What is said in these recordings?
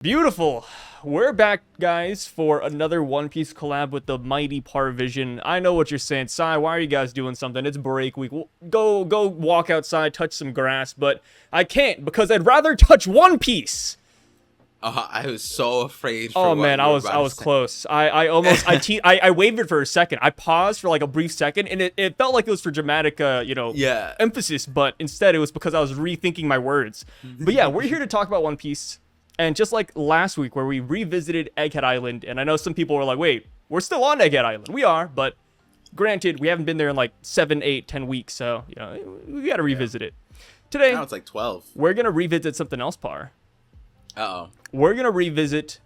Beautiful. We're back, guys, for another One Piece collab with the mighty Parvision. I know what you're saying. Sai, why are you guys doing something? It's break week. Go walk outside, touch some grass, but I can't because I'd rather touch One Piece. I was so afraid. Oh man, I was close. I almost I wavered for a second. I paused for like a brief second, and it felt like it was for dramatic, emphasis. But instead, it was because I was rethinking my words. But yeah, we're here to talk about One Piece. And just like last week where we revisited Egghead Island, and I know some people were like, wait, we're still on Egghead Island. We are, but granted, we haven't been there in like 7, 8, 10 weeks, so, we gotta revisit it. Today, now it's like 12. We're gonna revisit something else, Par. Uh-oh. We're gonna revisit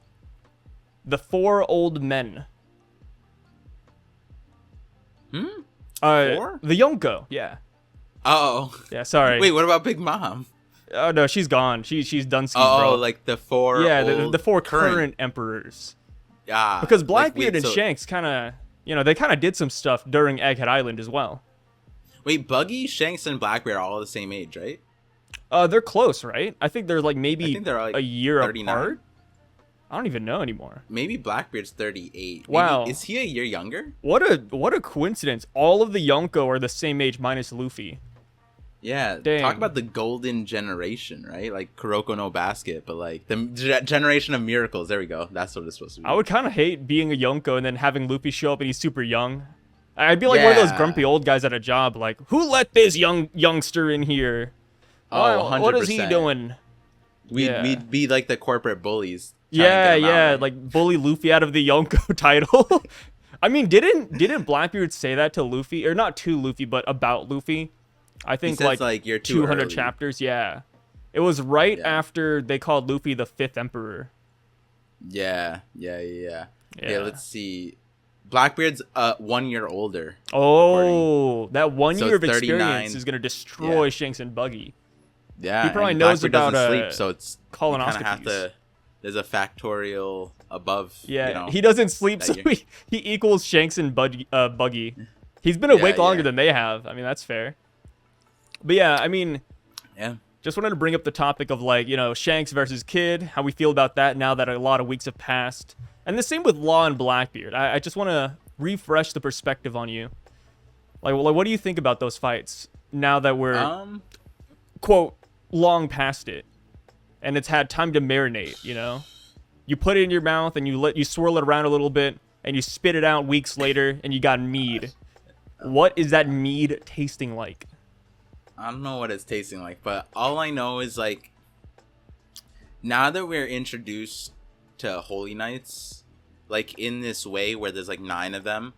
the 4 old men. Hmm? 4? The Yonko, yeah. Uh-oh. Yeah, sorry. Wait, what about Big Mom? Oh no, she's gone. She's done skiing, bro. bro. Like the 4 the 4 current emperors. Yeah. Because Blackbeard and Shanks kind of, they kind of did some stuff during Egghead Island as well. Wait, Buggy, Shanks, and Blackbeard are all the same age, right? They're close, right? I think they're like maybe a year 39. apart. I don't even know anymore. Maybe Blackbeard's 38. Wow. Maybe, is he a year younger? What a coincidence. All of the Yonko are the same age minus Luffy. Yeah, Dang. Talk about the golden generation, right? Like Kuroko no Basket, but like the generation of miracles. There we go. That's what it's supposed to be. I would kind of hate being a Yonko and then having Luffy show up and he's super young. I'd be like one of those grumpy old guys at a job, like, who let this youngster in here? Oh, 100%. What is he doing? We'd be like the corporate bullies. Yeah, like bully Luffy out of the Yonko title. I mean, didn't Blackbeard say that to Luffy, or not to Luffy, but about Luffy? I think like you're 200 early. chapters. Yeah, it was right after they called Luffy the 5th emperor. Yeah. Let's see. Blackbeard's 1 year older. Oh, that 1 year of 39. experience is gonna destroy Shanks and Buggy. Yeah, he probably knows Blackbeard about doesn't sleep, so it's colonoscopies. There's a factorial above. Yeah, he doesn't sleep, so he equals Shanks and Buggy. He's been awake longer than they have. I mean, that's fair. But yeah, I mean, just wanted to bring up the topic of like, Shanks versus Kid, how we feel about that now that a lot of weeks have passed. And the same with Law and Blackbeard. I just want to refresh the perspective on you. Like, what do you think about those fights now that we're, quote, long past it? And it's had time to marinate, You put it in your mouth and you swirl it around a little bit and you spit it out weeks later and you got mead. What is that mead tasting like? I don't know what it's tasting like, but all I know is like now that we're introduced to Holy Knights, like in this way where there's like 9 of them,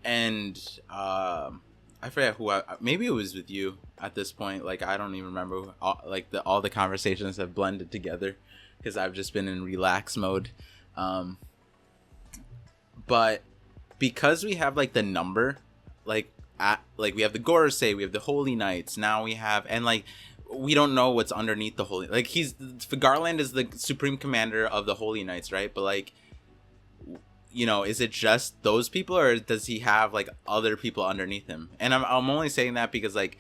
and I forget maybe it was with you at this point. Like I don't even remember. All the conversations have blended together because I've just been in relax mode. But because we have like the number, like we have the Gorosei, we have the Holy Knights, now we have, and like we don't know what's underneath the Holy, like Garland is the supreme commander of the Holy Knights, right? But like, is it just those people, or does he have like other people underneath him? And I'm only saying that because like,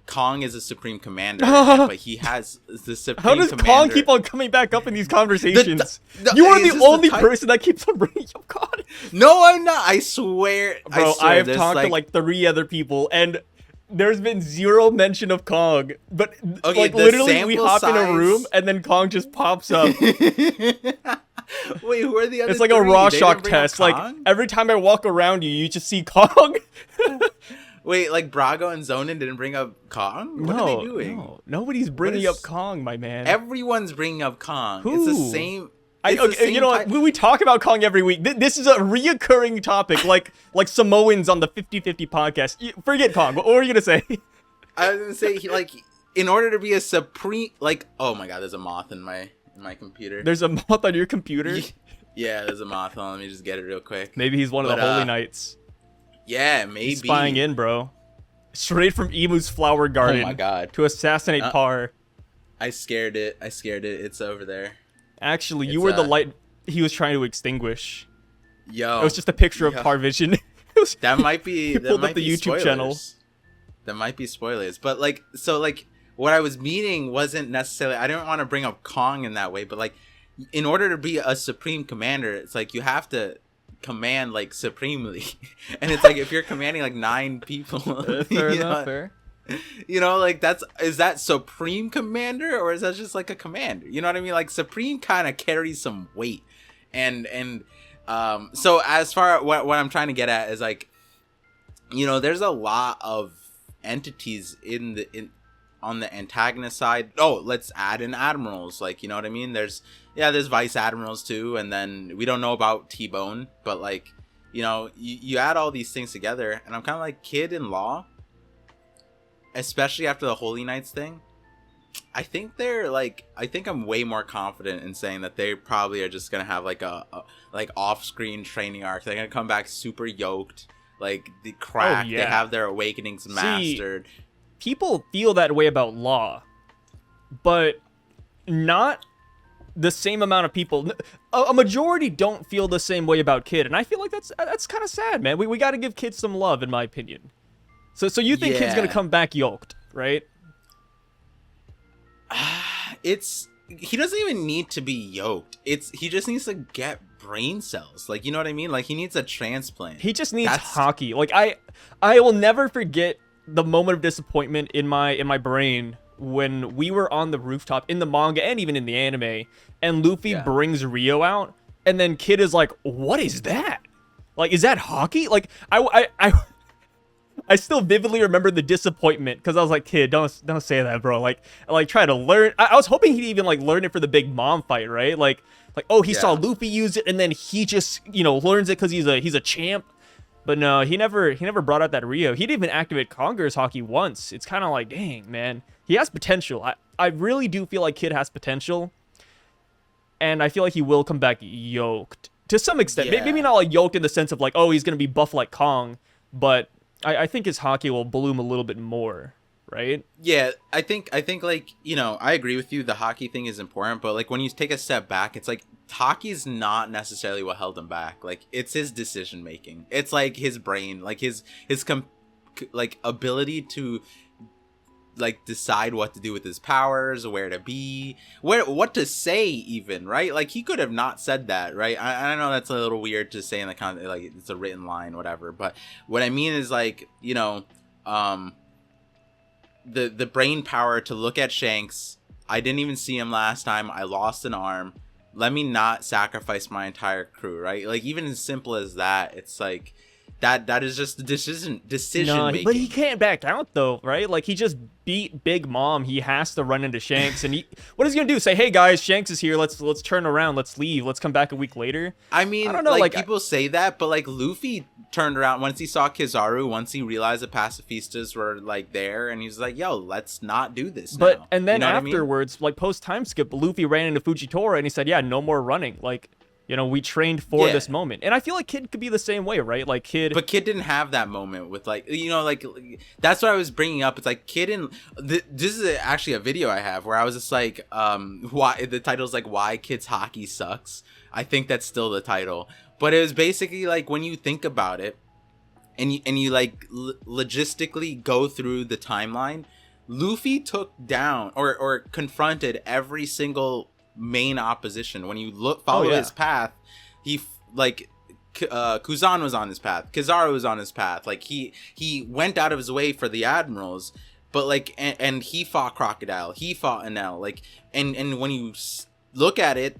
Kong is a supreme commander, but he has the supreme How does commander. Kong keep on coming back up in these conversations? You are the only person that keeps on bringing up Kong. No, I'm not. I swear. Bro, I have talked to like 3 other people, and there's been 0 mention of Kong. But like literally, we hop in a room, and then Kong just pops up. Wait, who are the other? It's like 3? A Rorschach test. Like every time I walk around you, you just see Kong. Wait, like Brago and Zonin didn't bring up Kong? What are they doing? No, nobody's bringing up Kong, my man. Everyone's bringing up Kong. Who? It's the same. We talk about Kong every week. This is a reoccurring topic, like Samoans on the 50/50 podcast. Forget Kong. What were you gonna say? I was gonna say, in order to be a supreme, oh my god, there's a moth in my computer. There's a moth on your computer? Yeah, there's a moth. Let me just get it real quick. Maybe he's one of the Holy Knights. Yeah, maybe. He's spying in, bro. Straight from Imu's flower garden. Oh my god. To assassinate Par. I scared it. It's over there. Actually, you were the light he was trying to extinguish. Yo. It was just a picture of Parvision. That might be. He pulled up the YouTube spoilers. channel. That might be spoilers. But what I was meaning wasn't necessarily. I didn't want to bring up Kong in that way, but like in order to be a supreme commander, it's like you have to command like supremely. And it's like if you're commanding like 9 people, fair enough, fair. You know, like is that supreme commander, or is that just like a commander? You know what I mean? Like supreme kind of carries some weight. And so as far what I'm trying to get at is like, you know, there's a lot of entities on the antagonist side. Oh, let's add in admirals, like, you know what I mean? There's vice admirals too, and then we don't know about T-Bone, but like, you know, you add all these things together, and I'm kind of like, Kid and Law, especially after the Holy Knights thing, I think I'm way more confident in saying that they probably are just gonna have like a like off-screen training arc. They're gonna come back super yoked, like the crack. They have their awakenings mastered. People feel that way about Law, but not the same amount of people. A majority don't feel the same way about Kid, and I feel like that's kind of sad, man. We got to give Kid some love, in my opinion. So you think Kid's gonna come back yoked, right? He doesn't even need to be yoked. He just needs to get brain cells. Like, you know what I mean? Like, he needs a transplant. He just needs hockey. Like, I will never forget the moment of disappointment in my brain when we were on the rooftop in the manga and even in the anime, and Luffy brings Rio out, and then Kid is like, "What is that? Like, is that hockey?" Like, I still vividly remember the disappointment, because I was like, "Kid, don't say that, bro." Like try to learn. I was hoping he'd even like learn it for the big mom fight, right? Like oh, he saw Luffy use it, and then he just, you know, learns it because he's a champ. But no, he never brought out that Rio. He didn't even activate Conqueror's Hockey once. It's kind of like, dang, man, he has potential. I really do feel like Kid has potential, and I feel like he will come back yoked to some extent. Maybe not like yoked in the sense of like, oh, he's gonna be buff like Kong, but I think his hockey will bloom a little bit more, right? Yeah, I think like, you know, I agree with you. The hockey thing is important, but like when you take a step back, it's like hockey is not necessarily what held him back. Like, it's his decision making. It's like his brain, like his like ability to like decide what to do with his powers, where to be, what to say even, right? Like, he could have not said that, right? I know that's a little weird to say in the context, like it's a written line, whatever, but what I mean is, like, you know, the brain power to look at Shanks. I didn't even see him last time. I lost an arm. Let me not sacrifice my entire crew, right? Like, even as simple as that, it's like that is just the decision making. But he can't back out though, right? Like, he just beat Big Mom. He has to run into Shanks, and what is he gonna do? Say, "Hey guys, Shanks is here. Let's turn around. Let's leave. Let's come back a week later." I mean, I don't know. Like people say that, but like Luffy turned around once he saw Kizaru. Once he realized the pacifistas were like there, and he's like, "Yo, let's not do this." But now. And then afterwards, like post time skip, Luffy ran into Fujitora, and he said, "Yeah, no more running. Like, you know, we trained for this moment." And I feel like Kid could be the same way, right? Like But Kid didn't have that moment with, like, you know, like, that's what I was bringing up. It's like Kid and this is actually a video I have where I was just like, why the title's like, "Why Kid's Hockey Sucks." I think that's still the title. But it was basically like, when you think about it and you like logistically go through the timeline, Luffy took down or confronted every single main opposition. When you follow his path, he like Kuzan was on his path, Kizaru was on his path, like he went out of his way for the admirals, but like and he fought Crocodile, he fought Enel, like and when you look at it,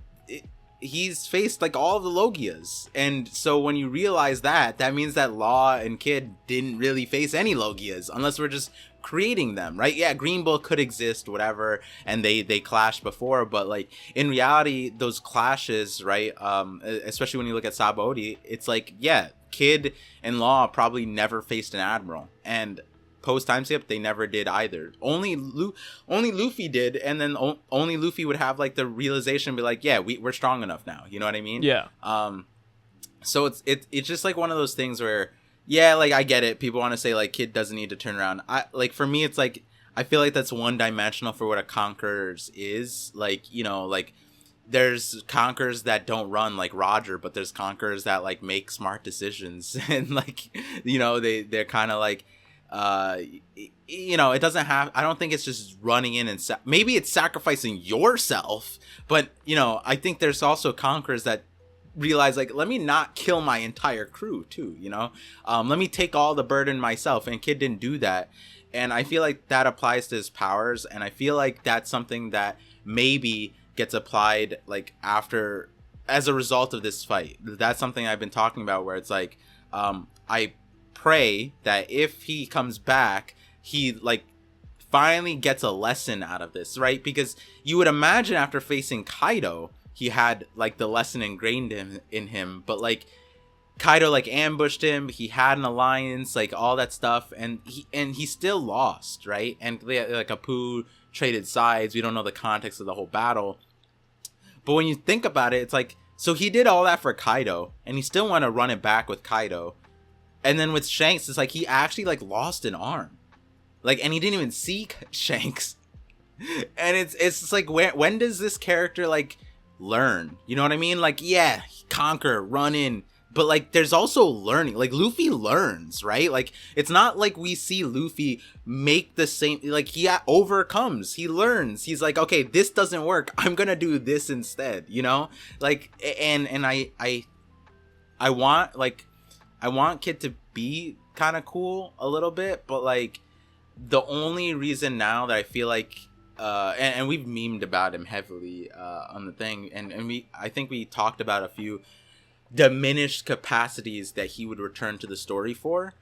he's faced like all of the Logias, and so when you realize that means that Law and Kid didn't really face any Logias unless we're just creating them, right? Yeah, Green Bull could exist, whatever, and they clashed before, but like in reality, those clashes, right, especially when you look at Sabaody, it's like, yeah, Kid and Law probably never faced an admiral, and post time skip they never did either. Only Luffy did, and then only Luffy would have like the realization, be like, yeah, we're strong enough now, you know what I mean? Yeah. So it's just like one of those things where, yeah, like I get it, people want to say like Kid doesn't need to turn around. Like for me, it's like I feel like that's one dimensional for what a conquerors is. Like, you know, like there's conquerors that don't run like Roger, but there's conquerors that like make smart decisions and like, you know, they're kind of like it doesn't have, I don't think it's just running in and maybe it's sacrificing yourself, but I think there's also conquerors that realize, like, let me not kill my entire crew too, let me take all the burden myself, and Kid didn't do that. And I feel like that applies to his powers, and I feel like that's something that maybe gets applied like after, as a result of this fight. That's something I've been talking about, where it's like, I pray that if he comes back, he like finally gets a lesson out of this, right? Because you would imagine after facing Kaido, he had like the lesson ingrained in him, but like Kaido like ambushed him, he had an alliance, like all that stuff, and he still lost, right? And like Apu traded sides. We don't know the context of the whole battle, but when you think about it, it's like, so he did all that for Kaido, and he still want to run it back with Kaido. And then with Shanks, it's like he actually like lost an arm, like, and he didn't even see Shanks. And it's just like, when does this character like learn? You know what I mean? Like, yeah, conquer, run in, but like there's also learning. Like Luffy learns, right? Like it's not like we see Luffy make the same, like he overcomes, he learns, he's like, okay, this doesn't work, I'm gonna do this instead, like, and I want Kid to be kind of cool a little bit, but like the only reason now that I feel like and we've memed about him heavily on the thing, and I think we talked about a few diminished capacities that he would return to the story for,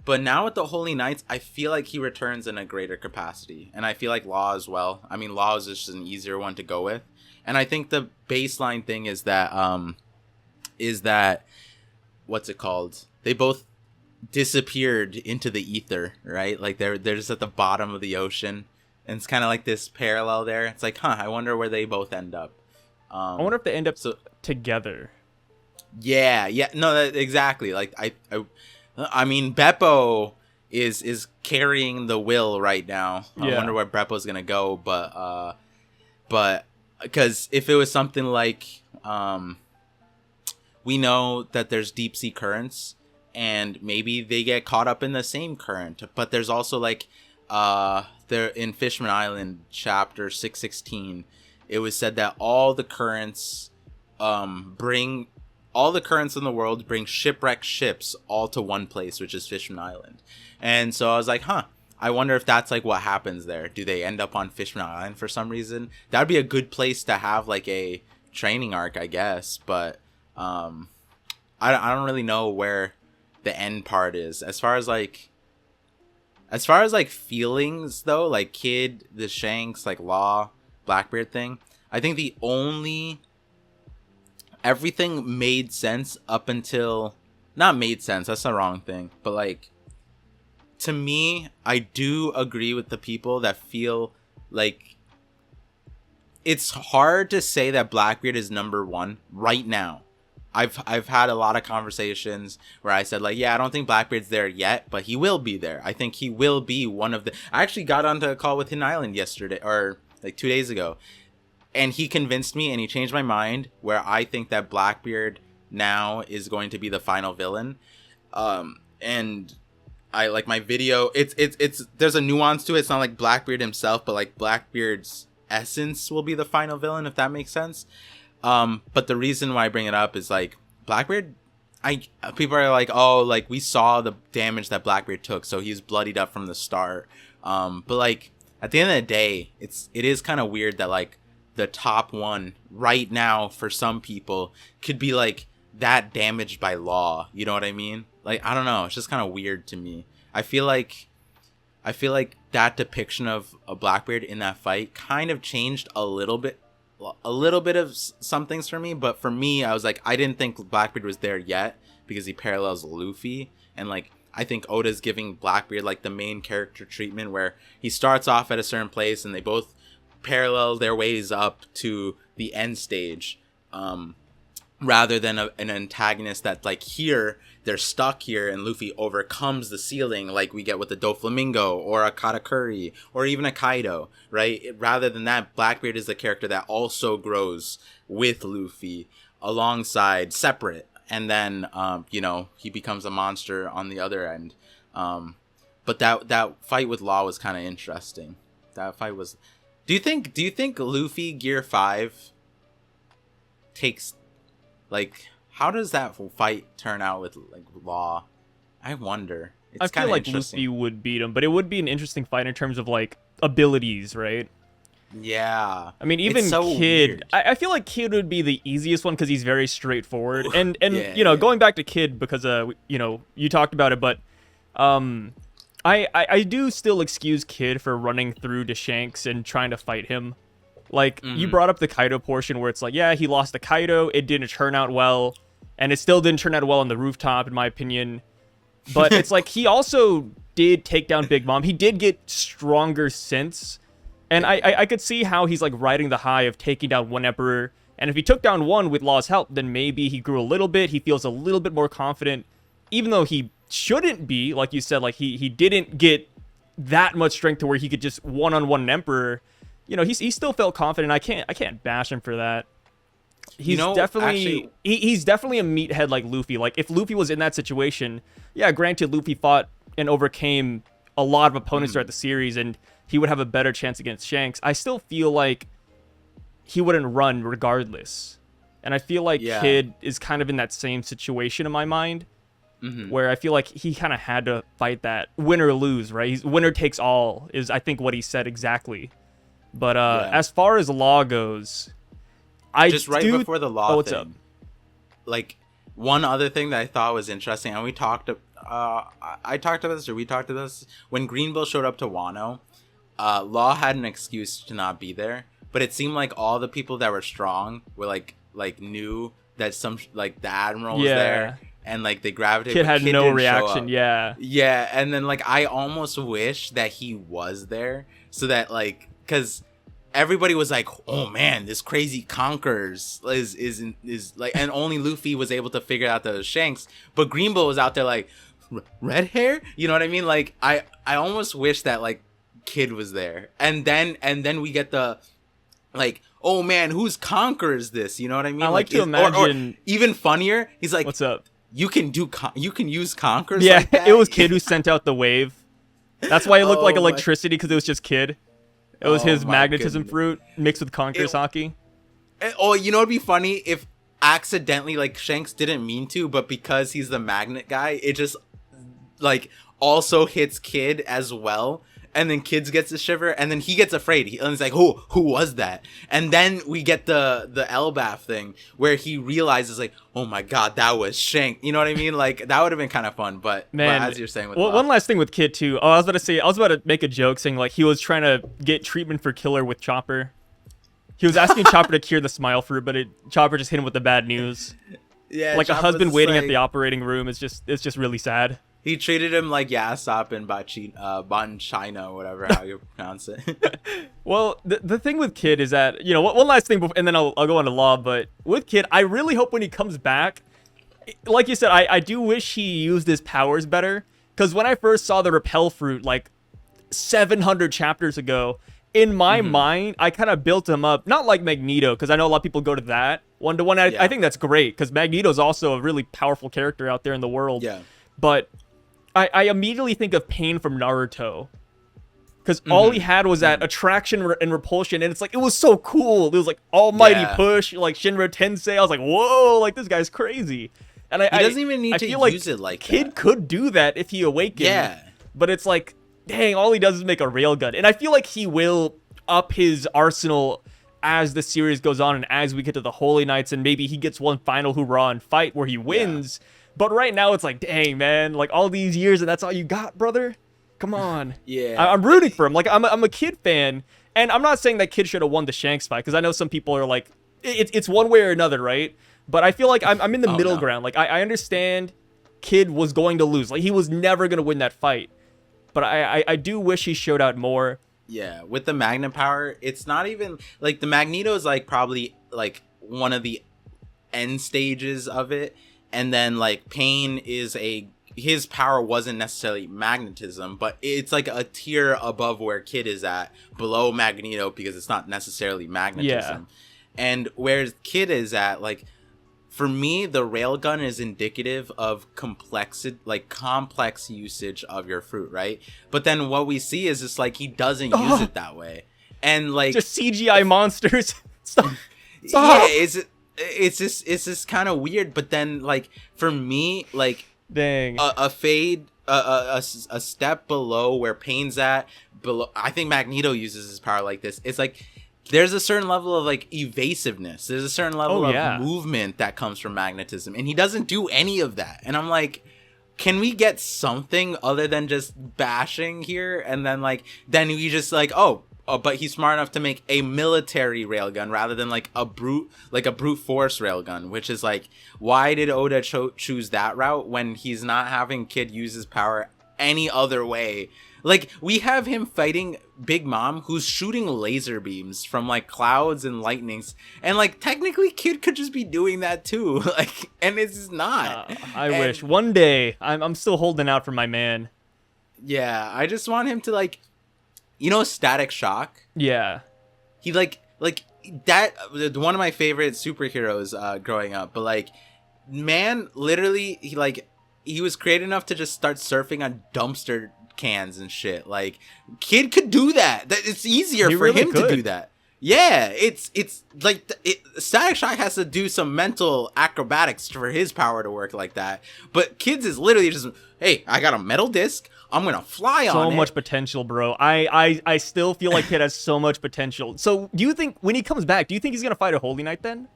but now with the Holy Knights, I feel like he returns in a greater capacity, and I feel like Law as well. I mean, Law is just an easier one to go with, and I think the baseline thing is that what's it called? They both disappeared into the ether, right? Like they're just at the bottom of the ocean, and it's kind of like this parallel there. It's like, I wonder where they both end up. I wonder if they end up together. Yeah, no, exactly. Like I mean, Beppo is carrying the will right now. I wonder where Beppo's gonna go, but because if it was something like, we know that there's deep sea currents, and maybe they get caught up in the same current, but there's also like there in Fishman Island chapter 616, it was said that all the currents in the world bring shipwrecked ships all to one place, which is Fishman Island. And so I was like, I wonder if that's like what happens there. Do they end up on Fishman Island for some reason? That'd be a good place to have like a training arc, I guess, but I don't really know where the end part is as far as like feelings though. Like Kid, the Shanks, like Law, Blackbeard thing, I think everything made sense up until, not made sense, that's the wrong thing, but like to me, I do agree with the people that feel like it's hard to say that Blackbeard is number one right now. I've had a lot of conversations where I said like, yeah, I don't think Blackbeard's there yet, but he will be there. I think he will be one of the, I actually got onto a call with Hidden Island yesterday, or like 2 days ago, and he convinced me and he changed my mind where I think that Blackbeard now is going to be the final villain. And I like my video, it's there's a nuance to it. It's not like Blackbeard himself, but like Blackbeard's essence will be the final villain, if that makes sense. But the reason why I bring it up is like Blackbeard, people are like, oh, like we saw the damage that Blackbeard took, so he's bloodied up from the start. But like at the end of the day, it is kind of weird that like the top one right now for some people could be like that damaged by Law. You know what I mean? Like, I don't know. It's just kind of weird to me. I feel like that depiction of a Blackbeard in that fight kind of changed a little bit of some things for me, but for me, I was like, I didn't think Blackbeard was there yet because he parallels Luffy, and like I think Oda's giving Blackbeard like the main character treatment where he starts off at a certain place and they both parallel their ways up to the end stage, rather than an antagonist that like here they're stuck here and Luffy overcomes the ceiling like we get with the Doflamingo or a Katakuri or even a Kaido, right? Rather than that, Blackbeard is the character that also grows with Luffy alongside, separate, and then he becomes a monster on the other end. But that fight with Law was kind of interesting. That fight was. Do you think Luffy Gear 5 takes, like, how does that fight turn out with like Law? I wonder. I feel like Luffy would beat him, but it would be an interesting fight in terms of like abilities, right? Yeah. I mean, even Kid, I feel like Kid would be the easiest one because he's very straightforward. And going back to Kid because you talked about it, but I do still excuse Kid for running through to Shanks and trying to fight him. Like, you brought up the Kaido portion where it's like, yeah, he lost to Kaido, it didn't turn out well, and it still didn't turn out well on the rooftop, in my opinion. But it's like, he also did take down Big Mom. He did get stronger since, and I could see how he's, like, riding the high of taking down one Emperor, and if he took down one with Law's help, then maybe he grew a little bit, he feels a little bit more confident, even though he shouldn't be, like you said, like, he didn't get that much strength to where he could just one-on-one an Emperor. He still felt confident. I can't bash him for that. He's definitely he's definitely a meathead like Luffy. Like, if Luffy was in that situation, yeah, granted, Luffy fought and overcame a lot of opponents throughout the series, and he would have a better chance against Shanks. I still feel like he wouldn't run regardless, and I feel like Kid is kind of in that same situation in my mind, where I feel like he kind of had to fight that win or lose, right? He's winner takes all is, I think, what he said exactly. But as far as Law goes, before the Law what's thing, up? Like, one other thing that I thought was interesting, and we talked about this when Greenville showed up to Wano. Law had an excuse to not be there, but it seemed like all the people that were strong were like knew that some, like, the Admiral was there, and like they gravitated. Kid had no reaction. Yeah, and then like I almost wish that he was there so that, like, because everybody was like, oh man, this crazy conquerors is like, and only Luffy was able to figure out the Shanks, but Greenville was out there like, red hair, you know what I mean? Like, I almost wish that, like, Kid was there, and then we get the, like, oh man, whose conqueror is this, you know what I mean? I like to imagine, or even funnier, he's like, what's up, you can use conquerors. Yeah, like that? It was Kid who sent out the wave. That's why it looked like electricity, because it was just Kid. It was his magnetism fruit mixed with Conqueror's Haki. Oh, you know, it'd be funny if accidentally, like, Shanks didn't mean to, but because he's the magnet guy, it just, like, also hits Kid as well. And then Kid gets a shiver, and then he gets afraid. And he's like, who was that? And then we get the Elbaf thing, where he realizes, like, oh my god, that was Shanks. You know what I mean? Like, that would have been kind of fun, but as you're saying with one last thing with Kid, too. I was about to make a joke saying, like, he was trying to get treatment for Killer with Chopper. He was asking Chopper to cure the smile fruit, but Chopper just hit him with the bad news. Yeah, like Chopper's a husband waiting at the operating room. It's just really sad. He treated him like Yasop and Bonchina, whatever how you pronounce it. Well, the thing with Kid is that, one last thing, and then I'll go on to Law, but with Kid, I really hope when he comes back, like you said, I do wish he used his powers better, because when I first saw the Repel Fruit, like, 700 chapters ago, in my mind, I kind of built him up, not like Magneto, because I know a lot of people go to that one-to-one. I think that's great, because Magneto's also a really powerful character out there in the world. Yeah. But I immediately think of Pain from Naruto, because all he had was that attraction and repulsion, and it's like, it was so cool. It was like almighty push, like Shinra Tensei. I was like, whoa, like, this guy's crazy. And he doesn't even need to use it like Kid that. could do that if he awakened. Yeah. But it's like, dang, all he does is make a railgun. And I feel like he will up his arsenal as the series goes on and as we get to the Holy Knights, and maybe he gets one final hoorah and fight where he wins. Yeah. But right now, it's like, dang, man, like, all these years and that's all you got, brother? Come on. Yeah. I'm rooting for him. Like, I'm a Kid fan, and I'm not saying that Kid should have won the Shanks fight, because I know some people are like, it's one way or another, right? But I feel like I'm in the middle ground. Like, I understand Kid was going to lose. Like, he was never going to win that fight. But I do wish he showed out more. Yeah, with the Magnet power, it's not even, like, the Magneto is, like, probably, like, one of the end stages of it. And then, like, Pain is his power wasn't necessarily magnetism, but it's like a tier above where Kid is at, below Magneto, because it's not necessarily magnetism. Yeah. And where Kid is at, like, for me, the railgun is indicative of complex usage of your fruit, right? But then what we see is just like he doesn't use it that way, and like just CGI monsters. Stop. Yeah, it's just kind of weird. But then like for me, like dang, a fade, a step below where Pain's at, below. I think Magneto uses his power like this. It's like there's a certain level of like evasiveness. There's a certain level of movement that comes from magnetism, and he doesn't do any of that. And I'm like, can we get something other than just bashing here? And then then we just but he's smart enough to make a military railgun rather than like a brute force railgun, which is like, why did Oda choose that route when he's not having Kid use his power any other way? Like, we have him fighting Big Mom, who's shooting laser beams from like clouds and lightnings, and like technically Kid could just be doing that too. Like, and it's just not. I wish one day. I'm still holding out for my man. Yeah, I just want him to like, Static Shock. Yeah, he like that. One of my favorite superheroes growing up, but like, man, literally, he was creative enough to just start surfing on dumpster cans and shit. Like, Kid could do that. It's easier for him to do that. Yeah, it's like Static Shock has to do some mental acrobatics for his power to work like that. But Kid's is literally just, hey, I got a metal disc. I'm gonna fly on it. So much potential, bro. I still feel like Kid has so much potential. So do you think when he comes back, do you think he's gonna fight a Holy Knight then?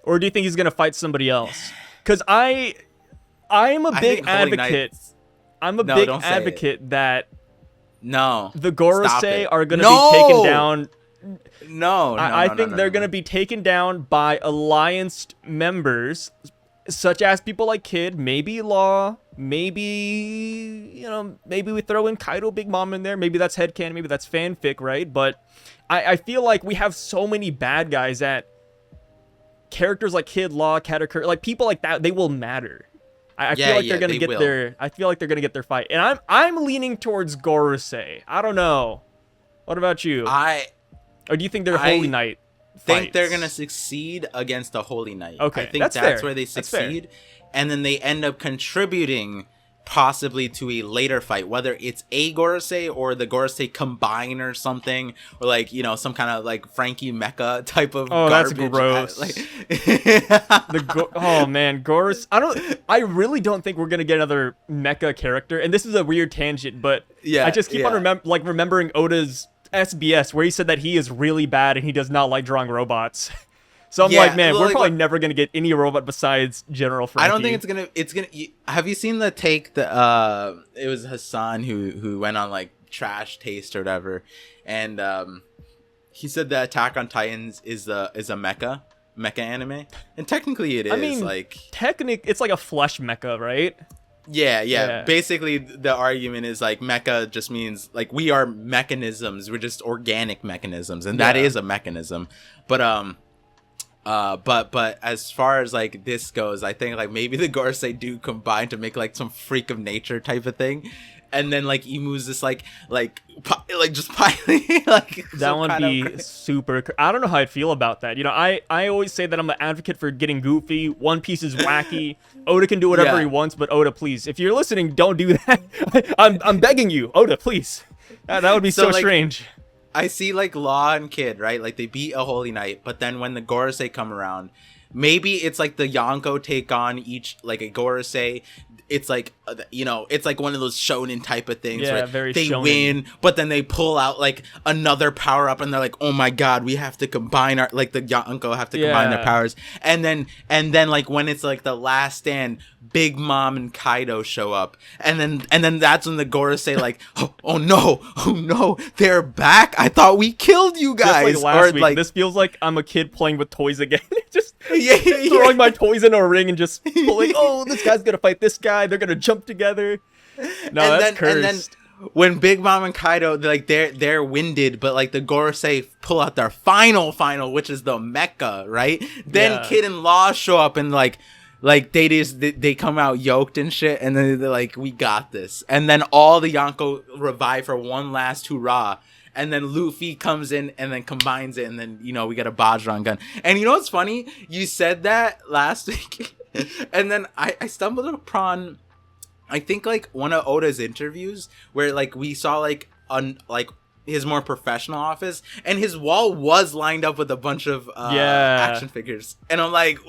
Or do you think he's gonna fight somebody else? Because I'm a big advocate. I'm a big advocate that the Gorosei are going to be taken down. I think they're going to be taken down by allianced members, such as people like Kid, maybe Law, maybe we throw in Kaido Big Mom in there. Maybe that's headcanon, maybe that's fanfic, right? But I feel like we have so many bad guys that characters like Kid, Law, Katakuri, like people like that, they will matter. I feel like they're gonna get their. I feel like they're gonna get their fight, and I'm leaning towards Gorosei. I don't know. What about you? Or do you think they're Holy Knight? Think they're gonna succeed against a Holy Knight. Okay, I think that's where they succeed, and then they end up contributing possibly to a later fight, whether it's a Gorosei or the Gorosei combine or something, or like some kind of like Frankie Mecha type of garbage. That's gross. Oh man, I really don't think we're gonna get another mecha character, and this is a weird tangent, but I just keep on remembering Oda's SBS where he said that he is really bad and he does not like drawing robots. So I'm like, man, we're probably never gonna get any robot besides General Frankie. I don't think it's gonna. Have you seen the take that it was Hassan who went on like Trash Taste or whatever, and he said that Attack on Titans is a mecha anime, and technically it is. I mean, it's like a flesh mecha, right? Yeah. Basically, the argument is like mecha just means like we are mechanisms. We're just organic mechanisms, and that is a mechanism, but but as far as like this goes, I think like maybe the Gorosei do combine to make like some freak of nature type of thing, and then like Imu's just like just piling like that would be super. I don't know how I'd feel about that. I always say that I'm an advocate for getting goofy. One Piece is wacky. Oda can do whatever he wants, but Oda, please, if you're listening, don't do that. I'm begging you, Oda, please. That would be so strange. I see like Law and Kid, right? Like they beat a Holy Knight, but then when the Gorosei come around, maybe it's like the Yonko take on each like a Gorosei. It's like it's like one of those shonen type of things where they shonen. Win, but then they pull out like another power up, and they're like, oh my god, we have to combine our the Yonko have to combine their powers, and then like when it's like the last stand, Big Mom and Kaido show up, and then that's when the Gorosei like, oh no, they're back. I thought we killed you guys. Just like last week, this feels like I'm a kid playing with toys again. just throwing my toys in a ring and just pulling. Oh, this guy's gonna fight this guy. They're gonna jump together. No, that's cursed. And then when Big Mom and Kaido they're winded, but like the Gorosei pull out their final, which is the mecha, right? Then Kid and Law show up and like they come out yoked and shit, and then they're like, we got this. And then all the Yonko revive for one last hurrah. and then Luffy comes in and then combines it, and then we get a Bajran gun. And you know what's funny? You said that last week, and then I stumbled upon, I think like one of Oda's interviews where like we saw like his more professional office, and his wall was lined up with a bunch of action figures, and I'm like,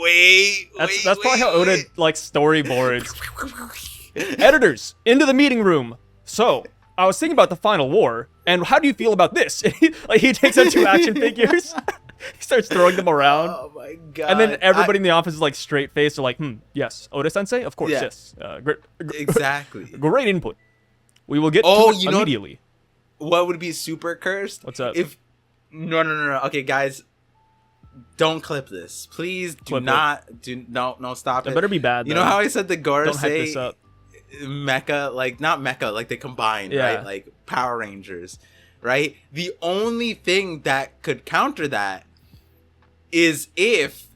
that's probably how Oda like storyboards. Editors into the meeting room. So I was thinking about the final war, and how do you feel about this? He takes out 2 action figures. He starts throwing them around. Oh my god! And then everybody in the office is like straight faced. They're like, yes, Oda Sensei, of course, yes. Exactly. Great input. We will get to it immediately. What would be super cursed? What's up? No. Okay, guys, don't clip this, please. Do not stop it. It better be bad. You know how I said the Gorosei don't hype this up. mecha, like not mecha, like they combined, right? Like Power Rangers, right? The only thing that could counter that is if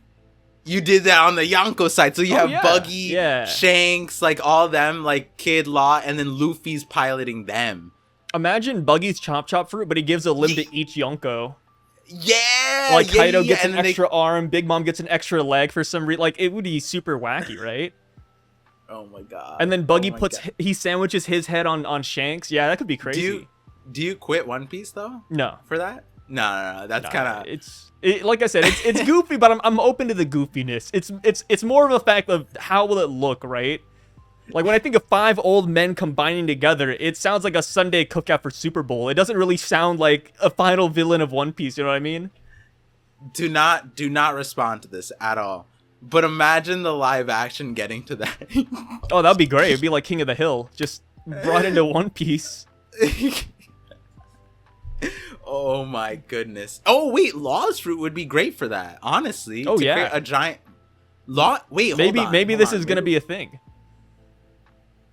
you did that on the Yonko side. So you have Buggy, Shanks, like all of them, like Kid, Law, and then Luffy's piloting them. Imagine Buggy's Chop Fruit, but he gives a limb to each Yonko. Yeah! Like Kaido gets an extra arm, Big Mom gets an extra leg for some reason. Like, it would be super wacky, right? Oh my god. And then Buggy he sandwiches his head on Shanks. Yeah, that could be crazy. Do you quit One Piece, though? No. For that? No. That's kind of... like I said, it's goofy, but I'm open to the goofiness. It's more of a fact of how will it look, right? Like, when I think of 5 old men combining together, it sounds like a Sunday cookout for Super Bowl. It doesn't really sound like a final villain of One Piece, you know what I mean? Do not respond to this at all. But imagine the live action getting to that. Oh, that'd be great. It'd be like King of the Hill, just brought into One Piece. Oh my goodness. Oh, wait, Law's Fruit would be great for that, honestly. Oh, create a giant... Wait, maybe this is going to be a thing.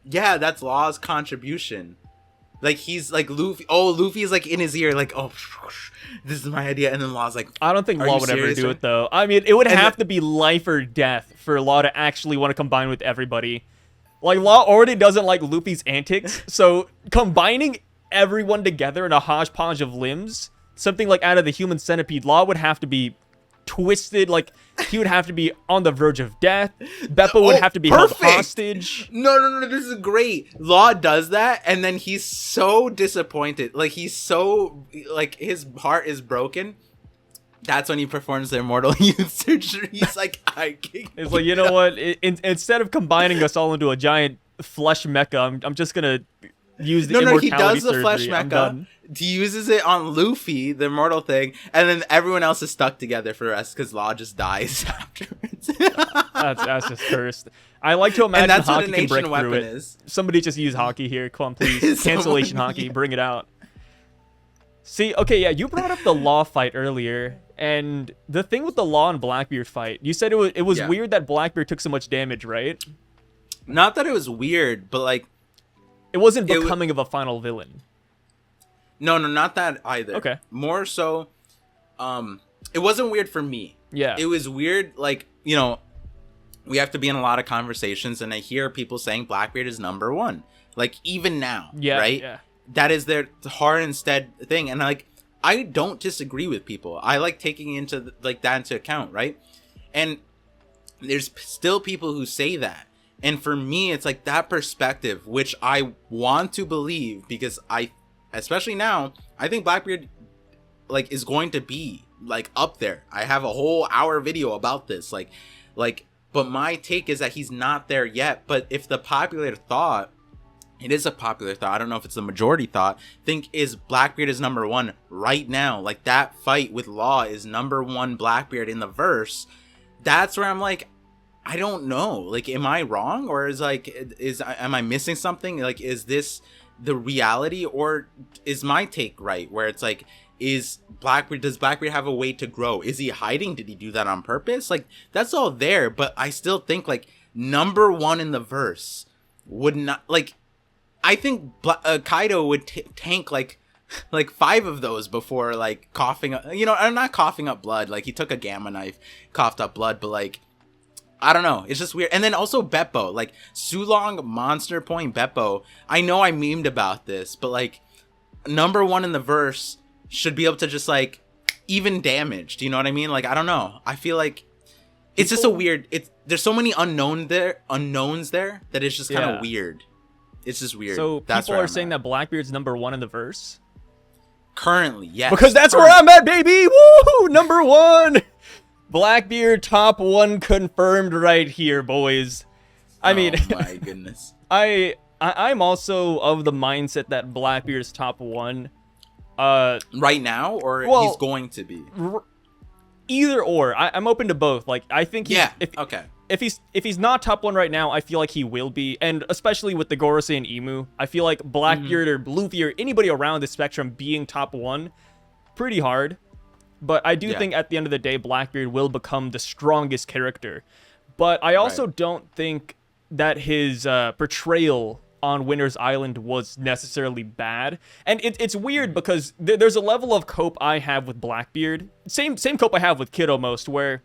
Yeah, that's Law's contribution. Like, he's like Luffy. Oh, Luffy's like in his ear, like, oh, this is my idea. And then Law's like, I don't think Law would ever do it, though. I mean, it would have to be life or death for Law to actually want to combine with everybody. Like, Law already doesn't like Luffy's antics, so combining everyone together in a hodgepodge of limbs, something like out of the Human Centipede, Law would have to be twisted. Like, he would have to be on the verge of death. Beppo would have to be held hostage. No, this is great. Law does that, and then he's so disappointed. Like, he's so, like, his heart is broken. That's when he performs the immortal youth surgery. He's like, it's like, you know what? Instead of combining us all into a giant flesh mecha, I'm just gonna use the immortality surgery. He does the flesh mecha. He uses it on Luffy, the immortal thing, and then everyone else is stuck together for the rest because Law just dies afterwards. that's just cursed. I like to imagine that's Hockey what can break weapon through it. Is. Somebody just use Hockey here. Come on, please. Cancellation Hockey. Bring it out. See, okay, yeah, you brought up the Law fight earlier, and the thing with the Law and Blackbeard fight, you said it was weird that Blackbeard took so much damage, right? Not that it was weird, but like... It wasn't becoming of a final villain. No, not that either. Okay. More so, it wasn't weird for me. Yeah. It was weird, like, you know, we have to be in a lot of conversations, and I hear people saying Blackbeard is number 1. Like, even now, right? Yeah. That is their hard instead thing. And, like, I don't disagree with people. I like taking into, like, that into account, right? And there's still people who say that. And for me, it's like that perspective, which I want to believe, because especially now, I think Blackbeard, like, is going to be, like, up there. I have a whole hour video about this, like, but my take is that he's not there yet. But if the popular thought, it is a popular thought, I don't know if it's the majority thought, is Blackbeard is number 1 right now. Like, that fight with Law is number 1 Blackbeard in the verse. That's where I'm like, I don't know. Like, am I wrong? Or am I missing something? Like, is this the reality, or is my take right? Where it's like, does Blackbeard have a way to grow? Is he hiding? Did he do that on purpose? Like, that's all there, but I still think, like, number 1 in the verse would not, like, I think Kaido would tank like 5 of those before, like, coughing up, you know, I'm not coughing up blood. Like, he took a gamma knife, coughed up blood, but, like, I don't know. It's just weird. And then also Beppo, like, Sulong, Monster Point, Beppo. I know I memed about this, but, like, number 1 in the verse should be able to just like even damage. Do you know what I mean? Like, I don't know. I feel like it's just a weird. There's so many unknowns there that it's just kind of weird. It's just weird. So people are saying that Blackbeard's number 1 in the verse. Currently, yes. Because that's where I'm at, baby. Woo! Number 1. Blackbeard top 1 confirmed right here, boys. I mean, my goodness. I'm also of the mindset that Blackbeard's top 1. Right now, or he's going to be. Either or. I'm open to both. Like, I think if he's not top 1 right now, I feel like he will be, and especially with the Gorosei and Imu, I feel like Blackbeard or Luffy or anybody around the spectrum being top 1, pretty hard. But I do think at the end of the day, Blackbeard will become the strongest character. But I also don't think that his portrayal on Winter's Island was necessarily bad. And it's weird because there's a level of cope I have with Blackbeard. Same cope I have with Kid almost, where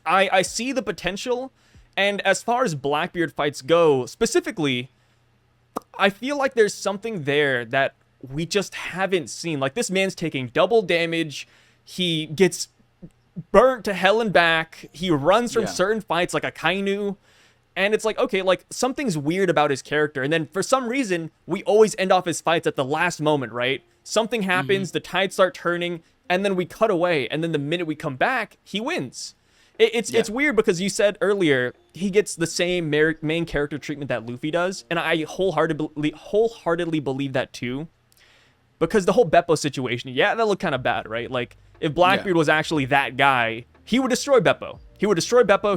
I see the potential. And as far as Blackbeard fights go, specifically, I feel like there's something there that we just haven't seen. Like, this man's taking double damage. He gets burnt to hell and back. He runs from certain fights like a Kainu. And it's like, okay, like, something's weird about his character. And then for some reason, we always end off his fights at the last moment, right? Something happens, the tides start turning, and then we cut away. And then the minute we come back, he wins. It's weird because you said earlier, he gets the same main character treatment that Luffy does. And I wholeheartedly believe that too. Because the whole Beppo situation, that looked kind of bad, right? Like, if Blackbeard was actually that guy, he would destroy Beppo.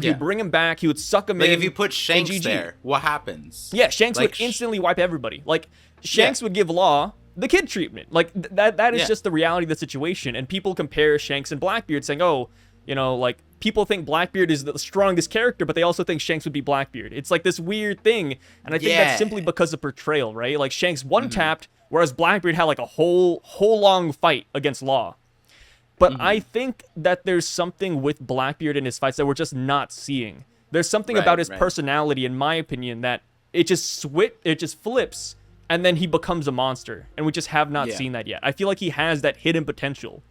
He'd bring him back, he would suck him in. Like, if you put Shanks there, what happens? Yeah, Shanks would instantly wipe everybody. Like, Shanks would give Law the kid treatment. Like, that is just the reality of the situation. And people compare Shanks and Blackbeard, saying, oh, you know, like, people think Blackbeard is the strongest character, but they also think Shanks would be Blackbeard. It's like this weird thing. And I think that's simply because of portrayal, right? Like, Shanks one-tapped, whereas Blackbeard had like a whole long fight against Law. But I think that there's something with Blackbeard in his fights that we're just not seeing. There's something about his personality, in my opinion, that it just flips, and then he becomes a monster. And we just have not seen that yet. I feel like he has that hidden potential.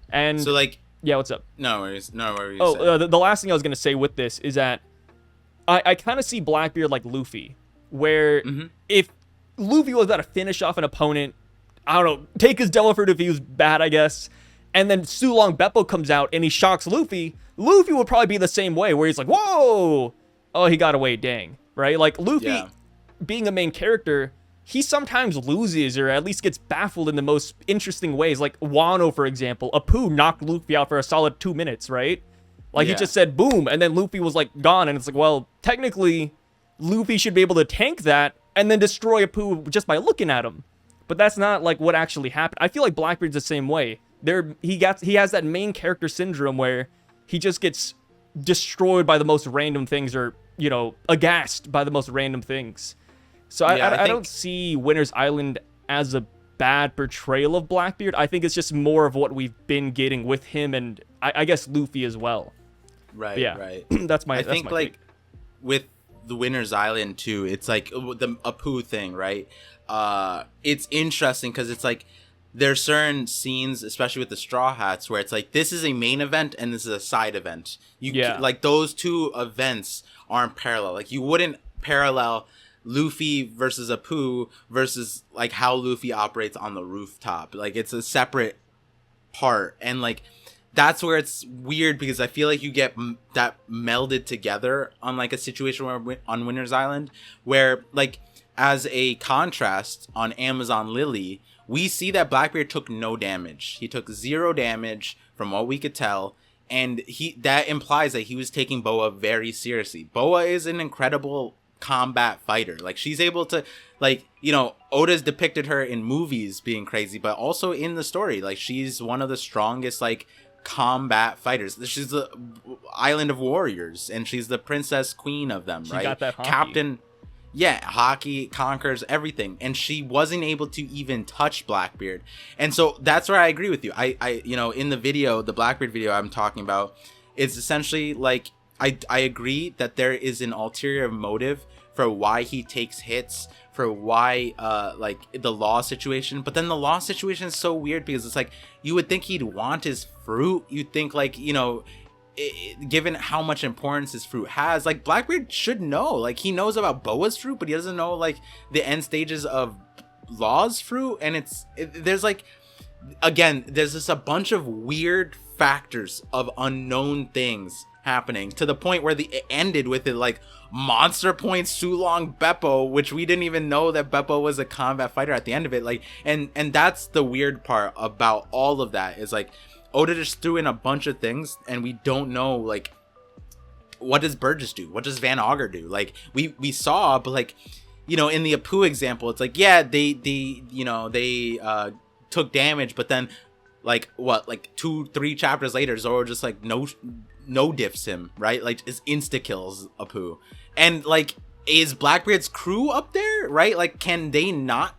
And so, like, yeah, what's up? No worries. The last thing I was going to say with this is that I kind of see Blackbeard like Luffy, where if Luffy was about to finish off an opponent, I don't know, take his devil fruit if he was bad, I guess, and then Sulong Beppo comes out and he shocks Luffy would probably be the same way, where he's like, whoa, oh, he got away, dang, right? Like, Luffy, being a main character, he sometimes loses or at least gets baffled in the most interesting ways. Like Wano, for example, Apu knocked Luffy out for a solid 2 minutes, right? Like, he just said boom, and then Luffy was like gone, and it's like, well, technically, Luffy should be able to tank that and then destroy Apu just by looking at him. But that's not like what actually happened. I feel like Blackbeard's the same way. He has that main character syndrome where he just gets destroyed by the most random things, or, you know, aghast by the most random things. So I don't see Winter's Island as a bad portrayal of Blackbeard. I think it's just more of what we've been getting with him, and I guess Luffy as well. Right. That's my. I think like with the Winter's Island too, it's like the Apu thing, right? It's interesting because it's like there's certain scenes, especially with the Straw Hats, where it's like this is a main event and this is a side event. Like those two events aren't parallel. Like, you wouldn't parallel Luffy versus Apu versus like how Luffy operates on the rooftop. Like, it's a separate part, and like that's where it's weird because I feel like you get that melded together on like a situation where on Winter's Island, where like as a contrast on Amazon Lily, we see that Blackbeard took no damage. He took 0 damage from what we could tell. And that implies that he was taking Boa very seriously. Boa is an incredible combat fighter. Like, she's able to, like, you know, Oda's depicted her in movies being crazy, but also in the story. Like, she's one of the strongest, like, combat fighters. She's the Island of Warriors, and she's the princess queen of them, right? She got that hockey. Captain. Yeah, hockey conquers everything, and she wasn't able to even touch Blackbeard. And so that's where I agree with you. I you know, in the video, the Blackbeard video I'm talking about, it's essentially like I agree that there is an ulterior motive for why he takes hits, for why like the law situation, but then the law situation is so weird because it's like you would think he'd want his fruit. You'd think like, you know, given how much importance his fruit has, like Blackbeard should know. Like he knows about Boa's fruit, but he doesn't know like the end stages of Law's fruit. And there's like, again, there's just a bunch of weird factors of unknown things happening to the point where it ended with it like monster point Sulong Beppo, which we didn't even know that Beppo was a combat fighter at the end of it. Like, and that's the weird part about all of that is like Oda just threw in a bunch of things and we don't know like what does Burgess do, what does Van Auger do. Like we saw, but like, you know, in the Apu example, it's like, yeah, they you know, they took damage, but then like what, like 2-3 chapters later Zoro just like no diffs him, right? Like just insta kills Apu. And like, is Blackbeard's crew up there, right? Like, can they not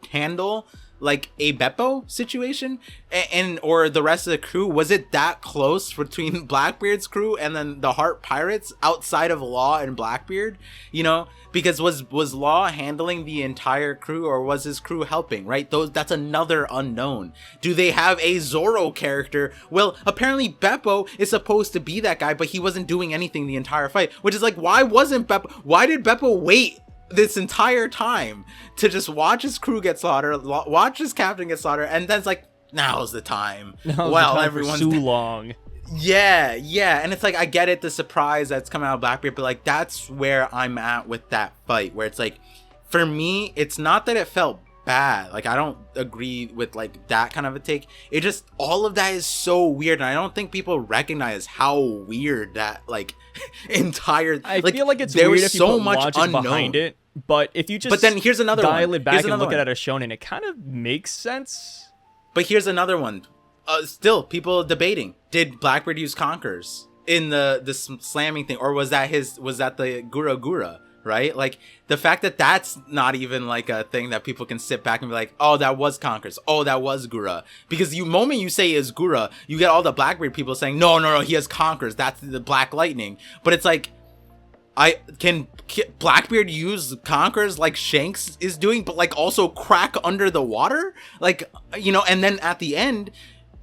handle like a Beppo situation and or the rest of the crew? Was it that close between Blackbeard's crew and then the Heart Pirates outside of Law and Blackbeard, you know? Because was Law handling the entire crew or was his crew helping, right? That's another unknown. Do they have a Zoro character? Well, apparently Beppo is supposed to be that guy, but he wasn't doing anything the entire fight, which is like, why did Beppo wait this entire time to just watch his crew get slaughtered, watch his captain get slaughtered, and then it's like, now's the time. Well, everyone's too long. Yeah, and it's like, I get it, the surprise that's coming out of Blackbeard, but like that's where I'm at with that fight, where it's like, for me, it's not that it felt bad. Like I don't agree with like that kind of a take. It just, all of that is so weird, and I don't think people recognize how weird that like entire. I feel like it's weird if you put logic unknown behind it, but if you just but then here's another dial one. it back and look at it as shonen, it kind of makes sense. But here's another one. Still, people debating: did Blackbeard use Conquerors in the slamming thing, or was that the Gura Gura? Right? Like the fact that that's not even like a thing that people can sit back and be like, oh, that was Conquerors, oh, that was Gura. Because moment you say is Gura, you get all the Blackbeard people saying, no, he has Conquerors, that's the Black Lightning. But it's like, can Blackbeard use Conquerors like Shanks is doing, but like also crack under the water? Like, you know, and then at the end,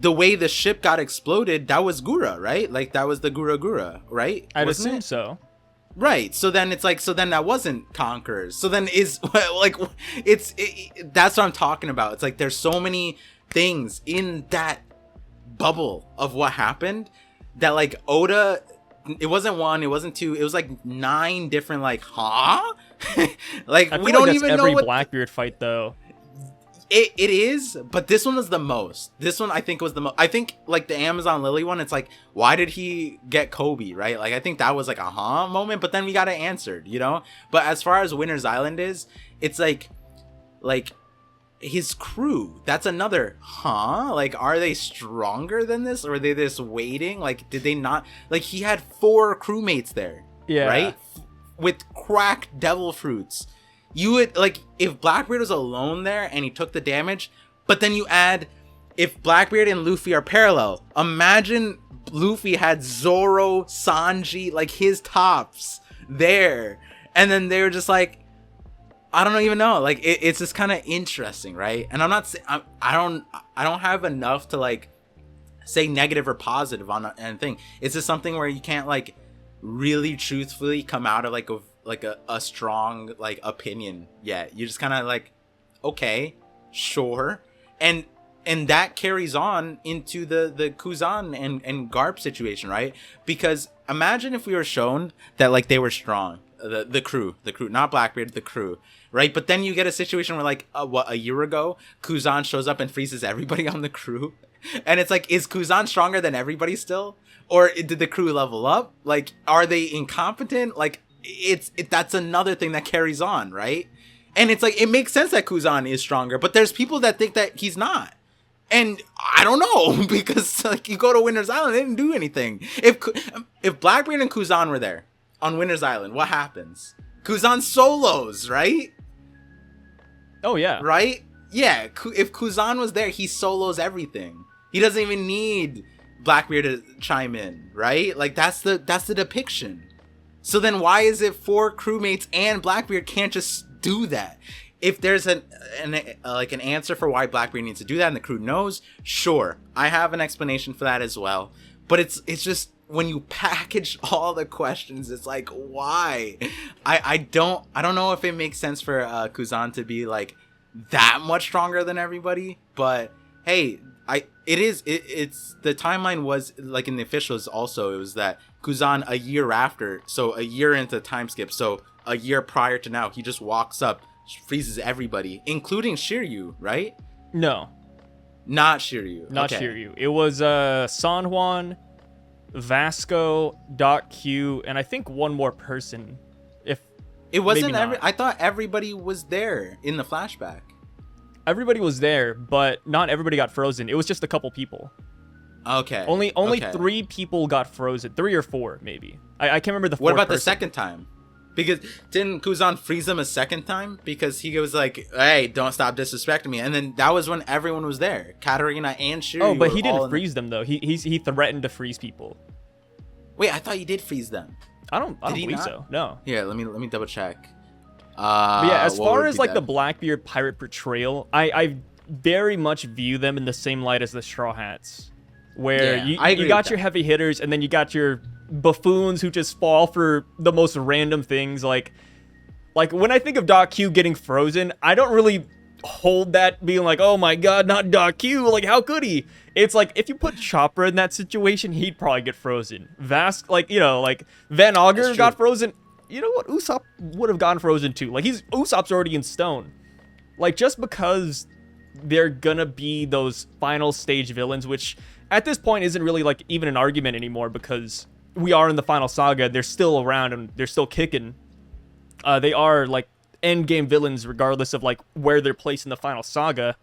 the way the ship got exploded, that was Gura, right? Like that was the Gura Gura, right? I'd assume so. Right. So then it's like, so then that wasn't Conquerors. So then is like, that's what I'm talking about. It's like, there's so many things in that bubble of what happened that like Oda, it wasn't 1, it wasn't 2, it was like 9 different like, huh? Like we don't even know every what Blackbeard fight though. It is, but this one was the most. This one I think was the most. I think like the Amazon Lily one, it's like, why did he get Kobe, right? Like I think that was like a moment, but then we got it answered, you know? But as far as Winter's Island is, it's like his crew, that's another like, are they stronger than this, or are they just waiting? Like, did they not, like, he had 4 crewmates there, yeah, right, with cracked devil fruits. You would, like, if Blackbeard was alone there and he took the damage, but then you add, if Blackbeard and Luffy are parallel, imagine Luffy had Zoro, Sanji, like his tops there, and then they were just like, I don't even know, like it's just kind of interesting, right? And I'm not saying, I don't have enough to like say negative or positive on anything. It's just something where you can't like really truthfully come out of like a strong like opinion yet. You just kind of like, okay, sure, and that carries on into the Kuzan and Garp situation, right? Because imagine if we were shown that like they were strong, the crew, not Blackbeard, the crew, right? But then you get a situation where like a year ago Kuzan shows up and freezes everybody on the crew, and it's like, is Kuzan stronger than everybody still, or did the crew level up? Like, are they incompetent? Like, that's another thing that carries on, right? And it's like, it makes sense that Kuzan is stronger, but there's people that think that he's not. And I don't know, because like you go to Winter's Island, they didn't do anything. If Blackbeard and Kuzan were there on Winter's Island, what happens? Kuzan solos, right? Oh yeah. Right? Yeah, if Kuzan was there, he solos everything. He doesn't even need Blackbeard to chime in, right? Like that's the depiction. So then why is it 4 crewmates and Blackbeard can't just do that? If there's an answer for why Blackbeard needs to do that and the crew knows, sure, I have an explanation for that as well. But it's just when you package all the questions, it's like, why? I don't know if it makes sense for Kuzan to be like that much stronger than everybody, but hey, it's the timeline was like in the officials also, it was that Kuzan a year after, so a year into the time skip, so a year prior to now, he just walks up, freezes everybody, including Shiryu, right? No. Not Shiryu. Not okay. Shiryu. It was San Juan, Vasco, Doc Q, and I think one more person. If it wasn't I thought everybody was there in the flashback. Everybody was there, but not everybody got frozen. It was just a couple people. Okay. Only 3 people got frozen. 3 or 4, maybe. I can't remember the 4th What about the second time? Because didn't Kuzan freeze them a second time? Because he was like, hey, don't stop disrespecting me. And then that was when everyone was there. Katarina and Shiryu. Oh, but he didn't freeze them, though. He threatened to freeze people. Wait, I thought he did freeze them. I don't believe so. No. Yeah, let me double check. But yeah, as far as like the Blackbeard pirate portrayal, I very much view them in the same light as the Straw Hats, where you got your heavy hitters and then you got your buffoons who just fall for the most random things. Like when I think of Doc Q getting frozen, I don't really hold that being like, oh my god, not Doc Q, like how could he? It's like if you put Chopper in that situation, he'd probably get frozen. Like Van Augur got frozen. You know what? Usopp would have gotten frozen too. Like Usopp's already in stone. Like just because they're gonna be those final stage villains, which at this point isn't really like even an argument anymore because we are in the final saga. They're still around and they're still kicking. They are like end game villains regardless of like where they're placed in the final saga.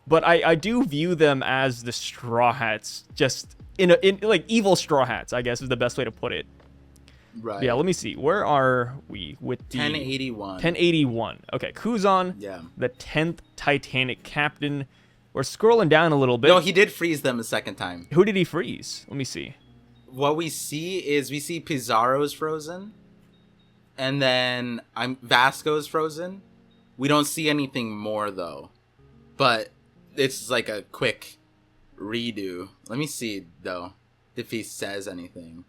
But I do view them as the Straw Hats, just in like evil Straw Hats, I guess is the best way to put it. Right. Yeah, let me see. Where are we with the 1081? 1081. Okay, Kuzan, the 10th Titanic captain. We're scrolling down a little bit. No, he did freeze them a second time. Who did he freeze? Let me see. What we see Pizarro's frozen, and then Vasco's frozen. We don't see anything more though, but it's like a quick redo. Let me see though if he says anything.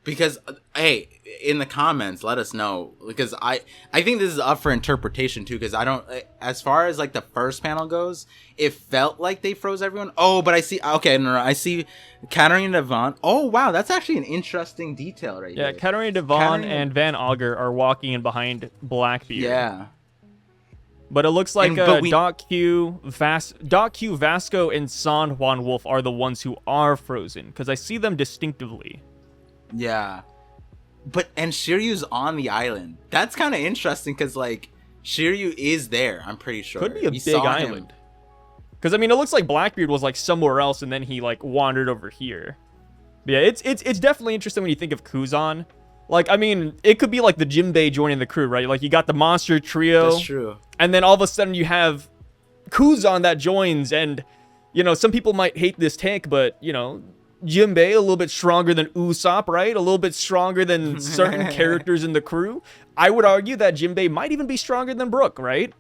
Because, hey, in the comments, let us know. Because I think this is up for interpretation, too. Because I don't... As far as, like, the first panel goes, it felt like they froze everyone. Oh, but I see... Okay, no, I see Katarina Devon. Oh, wow, that's actually an interesting detail right here. Yeah, Katarina Devon and Van Augur are walking in behind Blackbeard. Yeah. But it looks like Doc Q, Vasco, and San Juan Wolf are the ones who are frozen. Because I see them distinctively. Yeah, and Shiryu's on the island. That's kind of interesting because like Shiryu is there. I'm pretty sure could be a big island. Because I mean, it looks like Blackbeard was like somewhere else, and then he like wandered over here. But yeah, it's definitely interesting when you think of Kuzan. Like, I mean, it could be like the Jinbei joining the crew, right? Like you got the monster trio. That's true. And then all of a sudden you have Kuzan that joins, and you know some people might hate this take, but you know. Jinbei a little bit stronger than Usopp, right? A little bit stronger than certain characters in the crew. I would argue that Jinbei might even be stronger than Brook, right?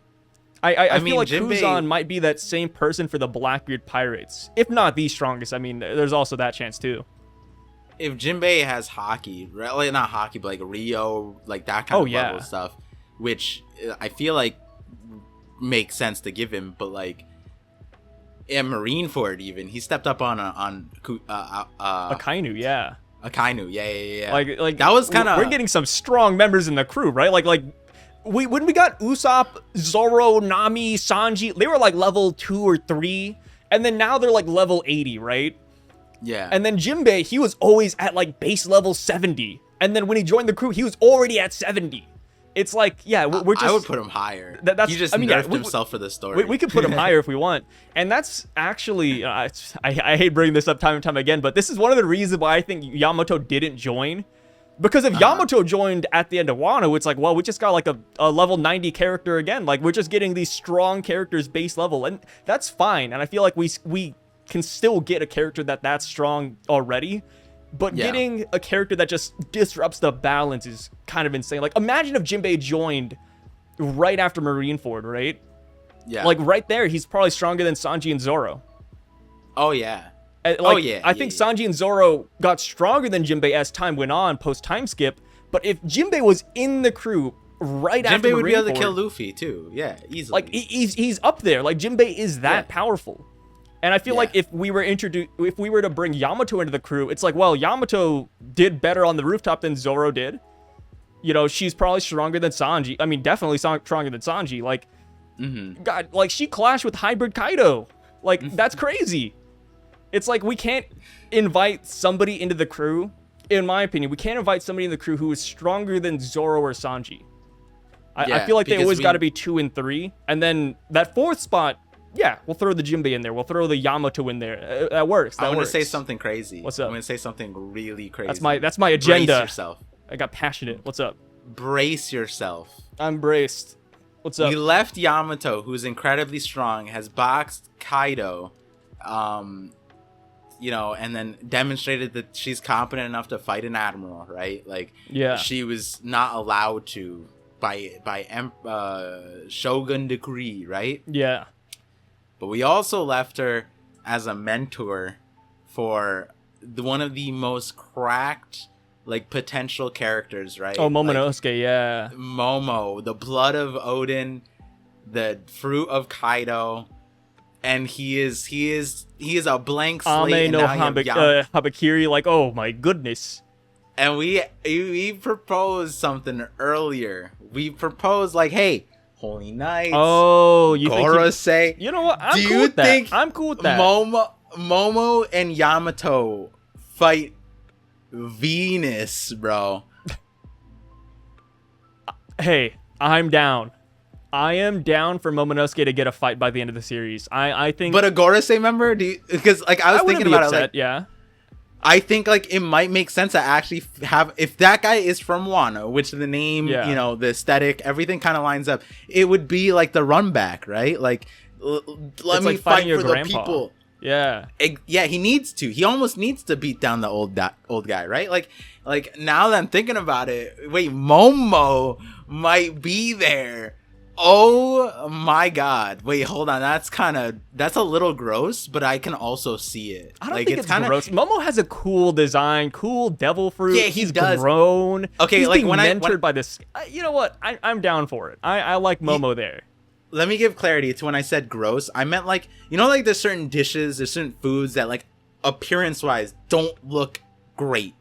I feel like Jinbei... Kuzan might be that same person for the Blackbeard Pirates. If not the strongest, I mean, there's also that chance too. If Jinbei has hockey, right? Like, not hockey, but like Rio, like that kind of level stuff, which I feel like makes sense to give him, but like, and Marineford even he stepped up on Akainu, yeah. Akainu, yeah. Like that was kind of we're getting some strong members in the crew, right? Like when we got Usopp, Zoro, Nami, Sanji, they were like level 2 or 3, and then now they're like level 80, right? Yeah. And then Jinbei, he was always at like base level 70, and then when he joined the crew, he was already at 70. It's like, yeah, we're just... I would put him higher. He just nerfed himself for the story. We could put him higher if we want. And that's actually... I hate bringing this up time and time again, but this is one of the reasons why I think Yamato didn't join. Because if Yamato joined at the end of Wano, it's like, well, we just got like a level 90 character again. Like, we're just getting these strong characters base level. And that's fine. And I feel like we can still get a character that's strong already. But getting a character that just disrupts the balance is kind of insane. Like, imagine if Jinbei joined right after Marineford, right? Yeah. Like, right there, he's probably stronger than Sanji and Zoro. Oh, yeah. I think Sanji and Zoro got stronger than Jinbei as time went on, post-time skip. But if Jinbei was in the crew right after Marineford... Jinbei would be able to kill Luffy, too. Yeah, easily. Like, he's up there. Like, Jinbei is that powerful. And I feel like if we were to bring Yamato into the crew, it's like, well, Yamato did better on the rooftop than Zoro did. You know, she's probably stronger than Sanji. I mean, definitely stronger than Sanji. Like, God, like, she clashed with Hybrid Kaido. Like, that's crazy. It's like, we can't invite somebody into the crew. In my opinion, we can't invite somebody in the crew who is stronger than Zoro or Sanji. I feel like they always got to be 2 and 3. And then that 4th spot, yeah, we'll throw the Jinbei in there. We'll throw the Yamato in there. That works. I'm gonna say something crazy. What's up? I'm gonna say something really crazy. That's my agenda. Brace yourself. I got passionate. What's up? Brace yourself. I'm braced. What's up? We left Yamato, who's incredibly strong, has boxed Kaido, you know, and then demonstrated that she's competent enough to fight an admiral, right? Like, she was not allowed to by Shogun decree, right? Yeah. But we also left her as a mentor for one of the most cracked, like, potential characters, right? Oh, Momonosuke, yeah. Momo, the blood of Odin, the fruit of Kaido, and he is a blank slate. Ame no Habakiri, like, oh my goodness. And we proposed something earlier. We proposed, like, hey, Holy Knight. Oh, you Gorosei. You know what? I'm cool with that. I'm cool with that. Momo and Yamato fight Venus, bro. Hey, I'm down. I am down for Momonosuke to get a fight by the end of the series. I think. But a Gorosei member? Because like I was thinking about it, like, yeah. I think like it might make sense to actually have, if that guy is from Wano, which the name, you know, the aesthetic, everything kind of lines up. It would be like the run back, right? Like, let me fight for the people. Yeah. Yeah, he needs to. He almost needs to beat down the old guy, right? Like now that I'm thinking about it, wait, Momo might be there. Oh my god. Wait, hold on. That's a little gross, but I can also see it. I don't think it's kinda gross. Momo has a cool design, cool devil fruit. Yeah, he's grown. Okay, he's like being mentored by this. You know what? I'm down for it. I like Momo there. Let me give clarity to when I said gross. I meant like, you know, like there's certain dishes, there's certain foods that like appearance-wise don't look great,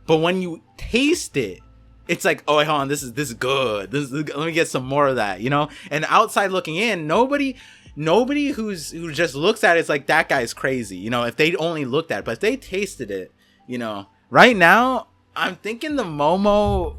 but when you taste it, it's like, oh, wait, hold on, this is good. Let me get some more of that, you know? And outside looking in, nobody who just looks at it is like, that guy's crazy, you know, if they only looked at it. But if they tasted it, you know, right now, I'm thinking the Momo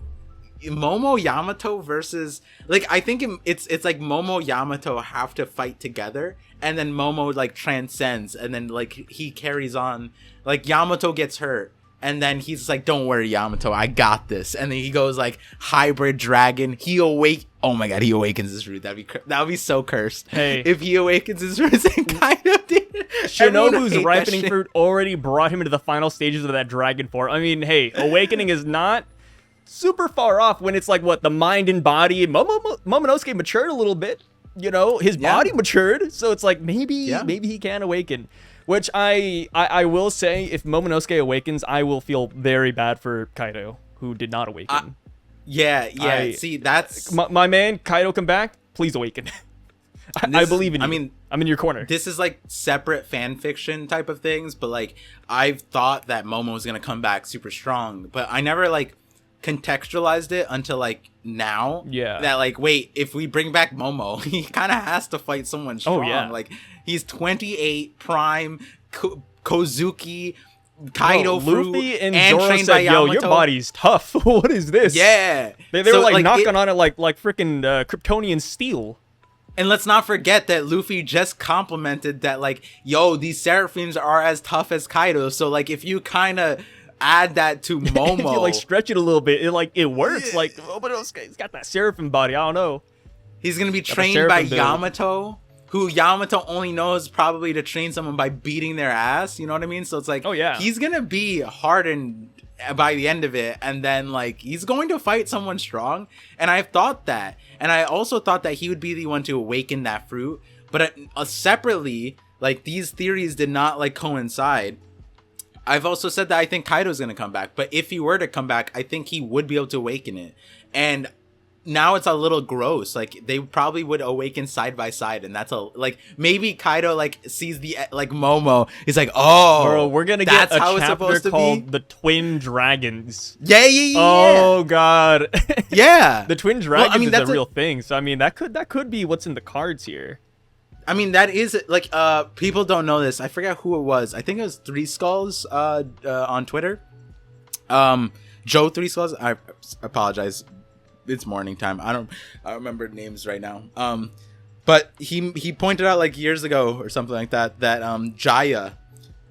Yamato versus, like, I think it's like Momo Yamato have to fight together, and then Momo like transcends, and then like he carries on, like Yamato gets hurt, and then he's like, don't worry, Yamato, I got this. And then he goes like hybrid dragon. Oh my god, he awakens his root. That'd be so cursed. Hey, if he awakens his root and kind of did. Shinobu's ripening fruit already brought him into the final stages of that dragon form. I mean, hey, awakening is not super far off when it's like, what, the mind and body. Momonosuke matured a little bit. You know, his body matured, so it's like maybe he can awaken. Which I will say, if Momonosuke awakens, I will feel very bad for Kaido, who did not awaken. See, that's... My man, Kaido, come back. Please awaken. I believe in you. I mean, I'm in your corner. This is like separate fan fiction type of things, but like, I've thought that Momo was going to come back super strong, but I never like contextualized it until like now. Yeah. That like, wait, if we bring back Momo, he kind of has to fight someone strong. Oh, yeah. Like, he's 28, prime, Kozuki, Kaido, Luffy, and Zoro said, yo, your body's tough. What is this? Yeah. They were like knocking on it like freaking Kryptonian steel. And let's not forget that Luffy just complimented that, like, yo, these Seraphims are as tough as Kaido. So, like, if you kind of add that to Momo, you like stretch it a little bit, it works. Like, oh, but he's got that Seraphim body. I don't know. He's gonna be trained by Yamato, who Yamato only knows probably to train someone by beating their ass. You know what I mean? So it's like, oh yeah, he's gonna be hardened by the end of it, and then like he's going to fight someone strong. And I've thought that, and I also thought that he would be the one to awaken that fruit. But separately, like these theories did not like coincide. I've also said that I think Kaido's gonna come back, but if he were to come back, I think he would be able to awaken it. And now it's a little gross. Like they probably would awaken side by side, and that's like maybe Kaido like sees the like Momo. He's like, oh, bro, we're gonna get a chapter called the Twin Dragons. Yeah. Oh god. Yeah. The Twin Dragons is a real thing. So I mean, that could be what's in the cards here. I mean, that is like people don't know this. I forget who it was. I think it was Three Skulls on Twitter. Joe Three Skulls. I apologize. It's morning time. I don't remember names right now. But he pointed out like years ago or something like that Jaya,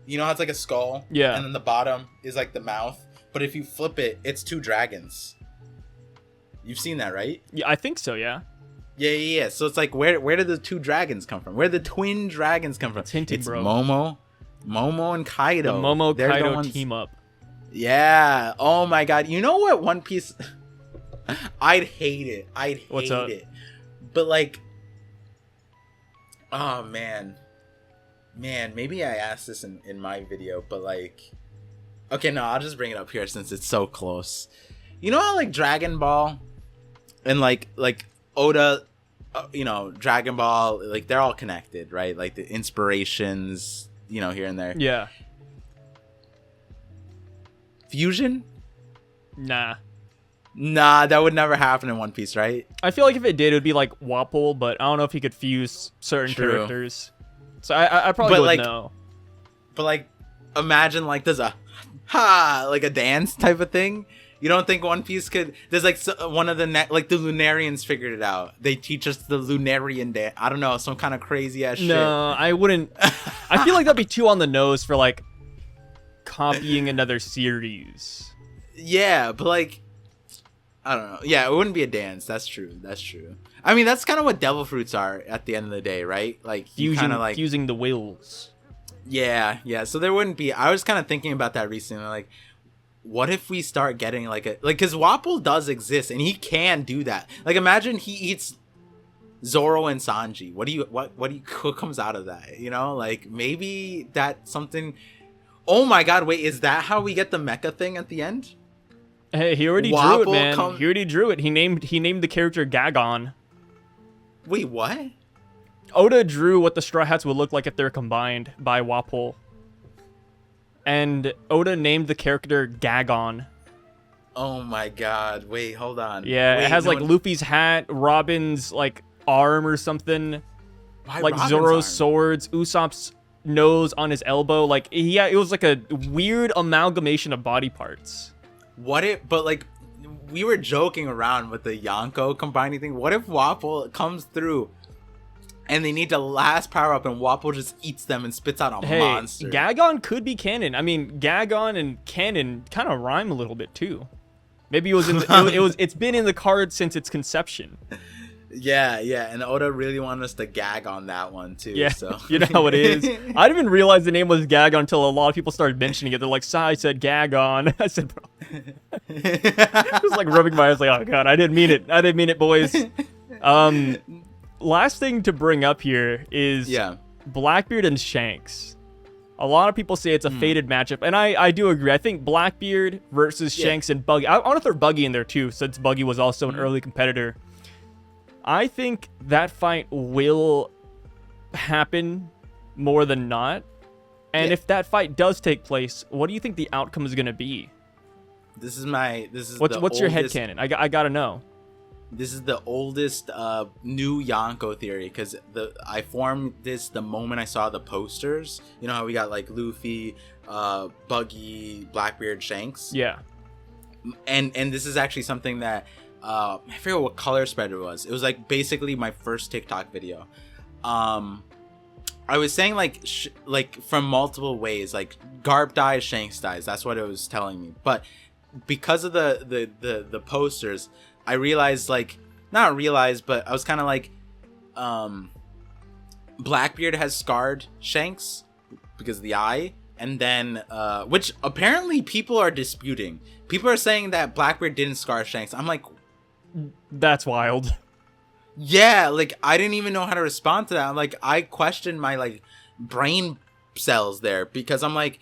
you know how it's like a skull, yeah, and then the bottom is like the mouth, but if you flip it, it's two dragons. You've seen that, right? Yeah, I think so. Yeah. Yeah. So it's like where did the two dragons come from? Where did the twin dragons come from? It's hinting, bro. Momo and Kaido. The Momo Kaido team up. Yeah. Oh my god. You know what? One Piece. I'd hate it. What's up? But like, oh man, maybe I asked this in my video, but like, okay, no, I'll just bring it up here since it's so close. You know how like Dragon Ball and like Oda, you know, Dragon Ball, like they're all connected, right? Like the inspirations, you know, here and there. Yeah. Fusion? Nah, that would never happen in One Piece, right? I feel like if it did, it would be like Wapol, but I don't know if he could fuse certain characters. So I probably would know. But like, imagine like there's a like a dance type of thing. You don't think One Piece could? There's like one of the like the Lunarians figured it out. They teach us the Lunarian dance. I don't know, some kind of crazy ass shit. No, I wouldn't. I feel like that'd be too on the nose for like copying another series. Yeah, but like, I don't know. Yeah, it wouldn't be a dance. That's true. I mean, that's kind of what devil fruits are at the end of the day, right? Like you kind of like fusing the wills. Yeah. So there wouldn't be. I was kind of thinking about that recently. Like, what if we start getting like because Wapol does exist and he can do that. Like, imagine he eats Zoro and Sanji. What comes out of that? You know, like maybe that's something. Oh my god! Wait, is that how we get the mecha thing at the end? Hey, he already drew it, man. He already drew it. He named the character Gagon. Wait, what? Oda drew what the Straw Hats would look like if they're combined by Wapol. And Oda named the character Gagon. Oh my god. Wait, hold on. Yeah, it has like Luffy's hat, Robin's like arm or something. Why like Robin's Zoro's arm? swords, Usopp's nose on his elbow. Like, yeah, it was like a weird amalgamation of body parts. But like, we were joking around with the Yonko combining thing. What if Wapol comes through and they need to last power up and Wapol just eats them and spits out a monster? Gagon could be canon. I mean, Gagon and canon kind of rhyme a little bit too. Maybe it was in it's been in the cards since its conception. Yeah, and Oda really wanted us to gag on that one too. Yeah, so you know how it is. I didn't even realize the name was Gagon until a lot of people started mentioning it. They're like, "Sai said Gagon." I said, "Bro," just like rubbing my eyes, like, "Oh god, I didn't mean it, boys." Last thing to bring up here is Blackbeard and Shanks. A lot of people say it's a fated matchup, and I do agree. I think Blackbeard versus Shanks and Buggy. I want to throw Buggy in there too, since Buggy was also an early competitor. I think that fight will happen more than not. And if that fight does take place, what do you think the outcome is going to be? What's your headcanon? I got to know. This is the oldest new Yonko theory, because I formed this the moment I saw the posters. You know how we got like Luffy, Buggy, Blackbeard, Shanks? Yeah. And this is actually something that I forget what color spread it was. It was like basically my first TikTok video. I was saying like from multiple ways, like Garp dies, Shanks dies. That's what it was telling me. But because of the posters, I realized, like, not realized, but I was kind of like, Blackbeard has scarred Shanks because of the eye, and then which apparently people are disputing. People are saying that Blackbeard didn't scar Shanks. I'm like, that's wild. Yeah, like I didn't even know how to respond to that. I'm like, I questioned my like brain cells there because I'm like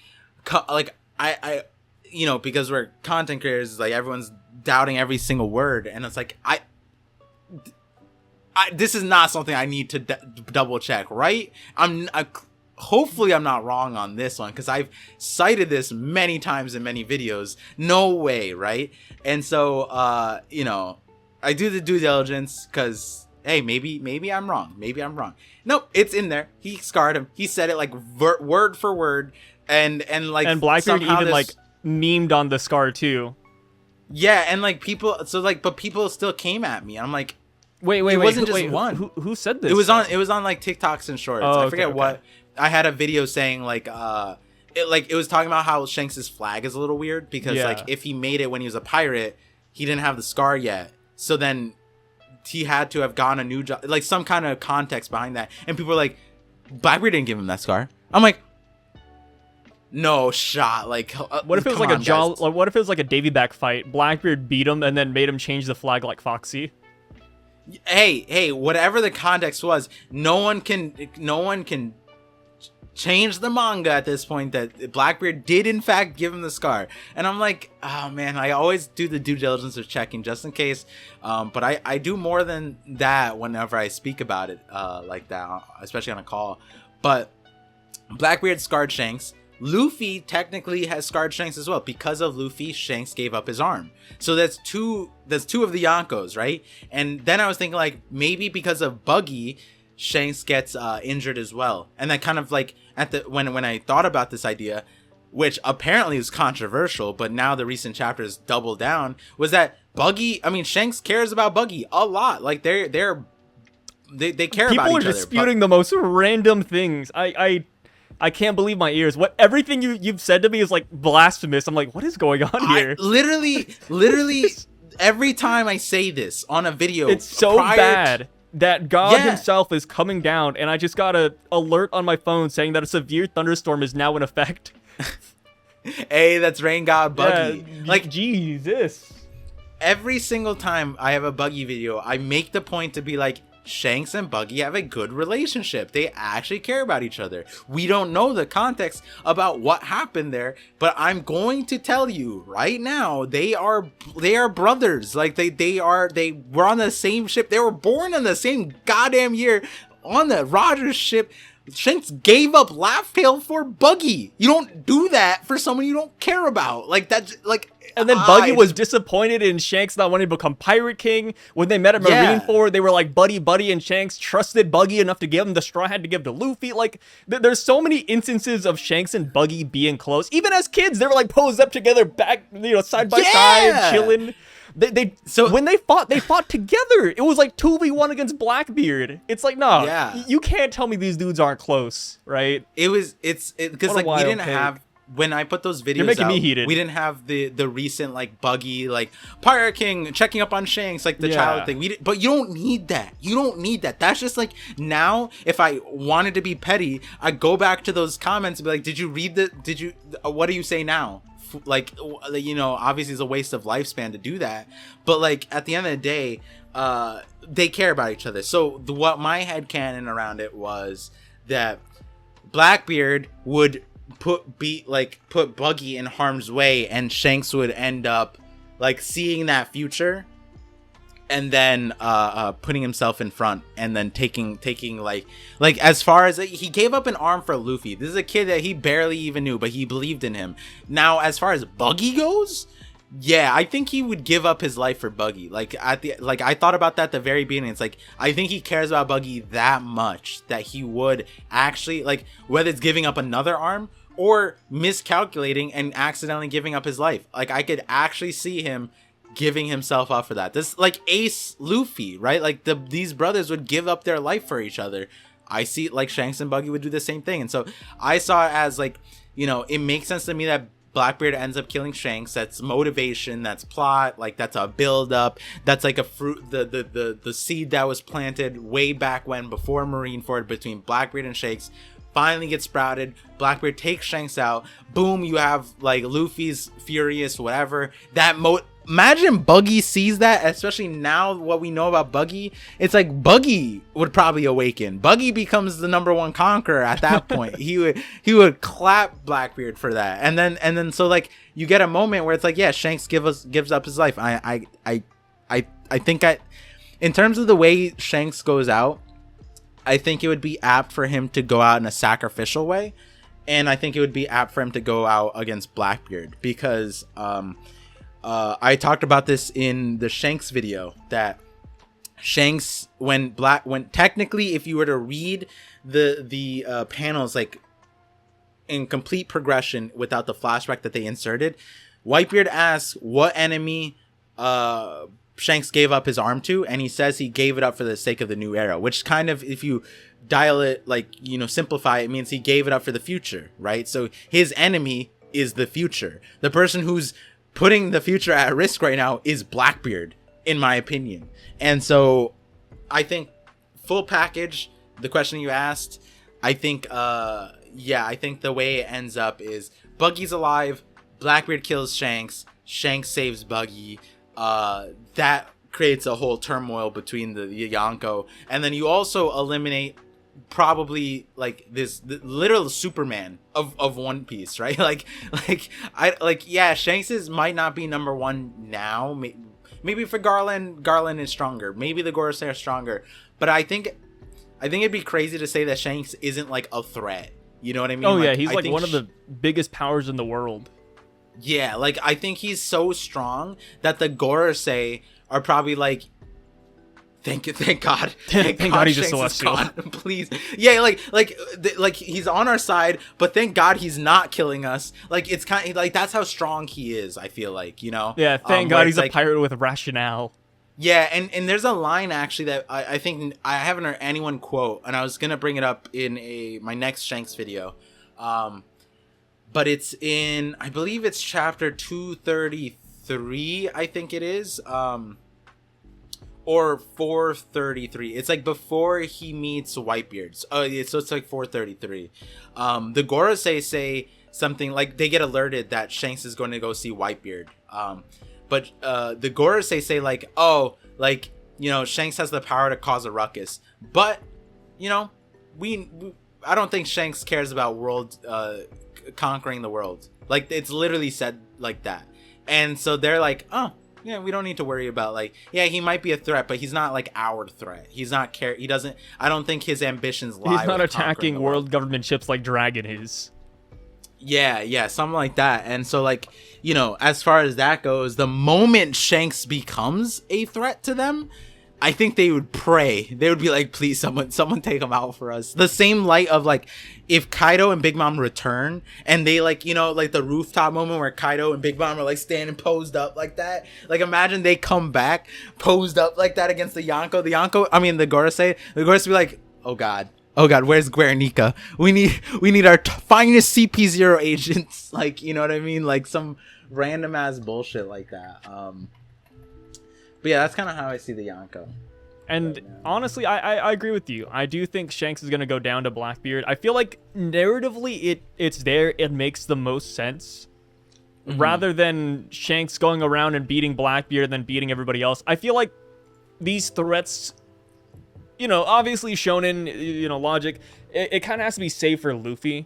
I you know, because we're content creators, like everyone's doubting every single word, and it's like I this is not something I need to double check, right? Hopefully I'm not wrong on this one because I've cited this many times in many videos. No way, right? And so you know, I do the due diligence because hey, maybe I'm wrong. Maybe I'm wrong. Nope, it's in there. He scarred him. He said it like word for word, and like, and Blackbeard even like memed on the scar too. Yeah, and like people, so like, but people still came at me. I'm like, wait, it wasn't just one. Who said this? It was on like TikToks and shorts. I forget what. I had a video saying like it was talking about how Shanks's flag is a little weird because like if he made it when he was a pirate, he didn't have the scar yet. So then he had to have gone a new job, like some kind of context behind that. And people were like, Blackbeard didn't give him that scar. I'm like, no shot. Like, what if it was like what if it was like a Davy back fight? Blackbeard beat him and then made him change the flag like Foxy. Hey, whatever the context was, no one can change the manga at this point that Blackbeard did in fact give him the scar. And I'm like, oh man, I always do the due diligence of checking just in case, but I do more than that whenever I speak about it like that, especially on a call. But Blackbeard scarred Shanks. Luffy technically has scarred Shanks as well. Because of Luffy, Shanks gave up his arm. So that's two of the Yonkos, right? And then I was thinking like maybe because of Buggy, Shanks gets injured as well. And that kind of like when I thought about this idea, which apparently is controversial, but now the recent chapters double down, was that Shanks cares about Buggy a lot. Like they care about each other. People are disputing the most random things. I can't believe my ears. Everything you've said to me is like blasphemous. I'm like, what is going on here? Literally every time I say this on a video, it's so bad that God himself is coming down, and I just got a alert on my phone saying that a severe thunderstorm is now in effect. Hey, that's Rain God Buggy. Yeah, like Jesus. Every single time I have a Buggy video, I make the point to be like, Shanks and Buggy have a good relationship. They actually care about each other. We don't know the context about what happened there, but I'm going to tell you right now, they are brothers. Like they were on the same ship. They were born in the same goddamn year on the Rogers ship. Shanks gave up Laugh Tale for Buggy. You don't do that for someone you don't care about. Like that's like. And then Buggy was disappointed in Shanks not wanting to become Pirate King. When they met at Marineford, they were like buddy, and Shanks trusted Buggy enough to give him the straw hat to give to Luffy. Like, there's so many instances of Shanks and Buggy being close. Even as kids, they were like posed up together, back, side by side, chilling. When they fought together. It was like 2v1 against Blackbeard. It's like, no, you can't tell me these dudes aren't close, right? Because like we didn't have. When I put those videos You're making me heated. We didn't have the recent like Buggy, like Pirate King checking up on Shanks, like the child thing. But you don't need that. You don't need that. That's just like now. If I wanted to be petty, I go back to those comments and be like, "Did you read the? Did you? What do you say now?" Like, obviously it's a waste of lifespan to do that. But like at the end of the day, they care about each other. So what my headcanon around it was that Blackbeard would put Buggy in harm's way, and Shanks would end up like seeing that future and then putting himself in front and then taking like as far as he gave up an arm for Luffy. This is a kid that he barely even knew, but he believed in him. Now as far as Buggy goes, I think he would give up his life for Buggy. Like I thought about that at the very beginning. It's like I think he cares about Buggy that much that he would actually, like, whether it's giving up another arm or miscalculating and accidentally giving up his life. Like I could actually see him giving himself up for that. This like Ace Luffy, right? Like these brothers would give up their life for each other. I see like Shanks and Buggy would do the same thing. And so I saw it as like, it makes sense to me that Blackbeard ends up killing Shanks. That's motivation, that's plot, like that's a build up, that's like a fruit, the seed that was planted way back when, before Marineford, between Blackbeard and Shanks, finally gets sprouted. Blackbeard takes Shanks out. Boom, you have like Luffy's furious, whatever. Imagine Buggy sees that, especially now what we know about Buggy. It's like Buggy would probably awaken. Buggy becomes the #1 conqueror at that point. he would clap Blackbeard for that. And then so like you get a moment where it's like, yeah, Shanks gives up his life. I think in terms of the way Shanks goes out, I think it would be apt for him to go out in a sacrificial way. And I think it would be apt for him to go out against Blackbeard because I talked about this in the Shanks video, that Shanks, when technically, if you were to read the panels like in complete progression without the flashback that they inserted, Whitebeard asks what enemy Shanks gave up his arm to, and he says he gave it up for the sake of the new era, which kind of, if you dial it, like, you know, simplify it, means he gave it up for the future, right? So his enemy is the future. The person who's putting the future at risk right now is Blackbeard, in my opinion. And so I think full package, the question you asked, I think I think the way it ends up is Buggy's alive, Blackbeard kills Shanks, Shanks saves Buggy. That creates a whole turmoil between the Yonko, and then you also eliminate probably like this literal Superman of One Piece, right? Yeah, Shanks might not be #1 now. Maybe for Garland is stronger. Maybe the Gorosei are stronger. But I think it'd be crazy to say that Shanks isn't like a threat. You know what I mean? Oh yeah, he's like one of the biggest powers in the world. Yeah, like I think he's so strong that the Gorosei are probably like, thank God, thank God he's a celestial. Please, yeah, like he's on our side, but thank God he's not killing us. Like it's kind of like that's how strong he is. I feel like, you know. Yeah, thank God he's like, a pirate with rationale. Yeah, and there's a line actually that I think I haven't heard anyone quote, and I was gonna bring it up in my next Shanks video. But it's in, I believe it's chapter 233, I think it is, or 433. It's like before he meets Whitebeard. So it's like 433. The Gorosei say something like they get alerted that Shanks is going to go see Whitebeard. But the Gorosei say like, oh, like, you know, Shanks has the power to cause a ruckus, but you know, I don't think Shanks cares about conquering the world. Like it's literally said like that. And so they're like, oh yeah, we don't need to worry about, like, yeah, he might be a threat, but he's not like our threat. He's not he doesn't, I don't think his ambitions lie. He's not attacking world government ships like Dragon is. Yeah, something like that. And so, like, you know, as far as that goes, the moment Shanks becomes a threat to them, I think they would pray. They would be like, please, someone take him out for us. The same light of, like, if Kaido and Big Mom return and they, like, you know, like the rooftop moment where Kaido and Big Mom are, like, standing posed up like that. Like, imagine they come back posed up like that against the Yonko. The Gorosei. The Gorosei be like, oh God, where's Guernica? We need our finest CP0 agents. Like, you know what I mean? Like some random ass bullshit like that. But yeah, that's kind of how I see the Yonko. And honestly, I agree with you. I do think Shanks is going to go down to Blackbeard. I feel like narratively it's there. It makes the most sense. Mm-hmm. Rather than Shanks going around and beating Blackbeard and then beating everybody else. I feel like these threats, you know, obviously shonen, you know, logic, it kind of has to be safe for Luffy.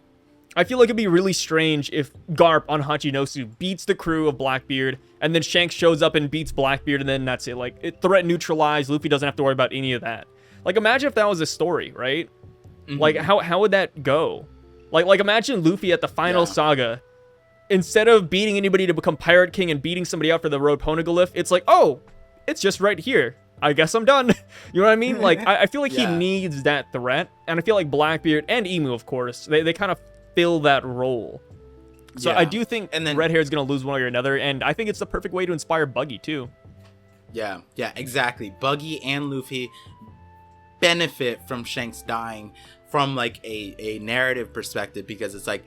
I feel like it'd be really strange if Garp on Hachinosu beats the crew of Blackbeard, and then Shanks shows up and beats Blackbeard, and then that's it. Like, threat neutralized, Luffy doesn't have to worry about any of that. Like, imagine if that was a story, right? Mm-hmm. Like, how would that go? Like imagine Luffy at the final saga, instead of beating anybody to become Pirate King and beating somebody out for the Road Poneglyph, it's like, oh, it's just right here. I guess I'm done. You know what I mean? Like, I feel like he needs that threat, and I feel like Blackbeard and Imu, of course, they kind of fill that role. So I do think Red Hair is going to lose one way or another, and I think it's the perfect way to inspire Buggy too. Yeah, exactly. Buggy and Luffy benefit from Shanks dying from like a narrative perspective, because it's like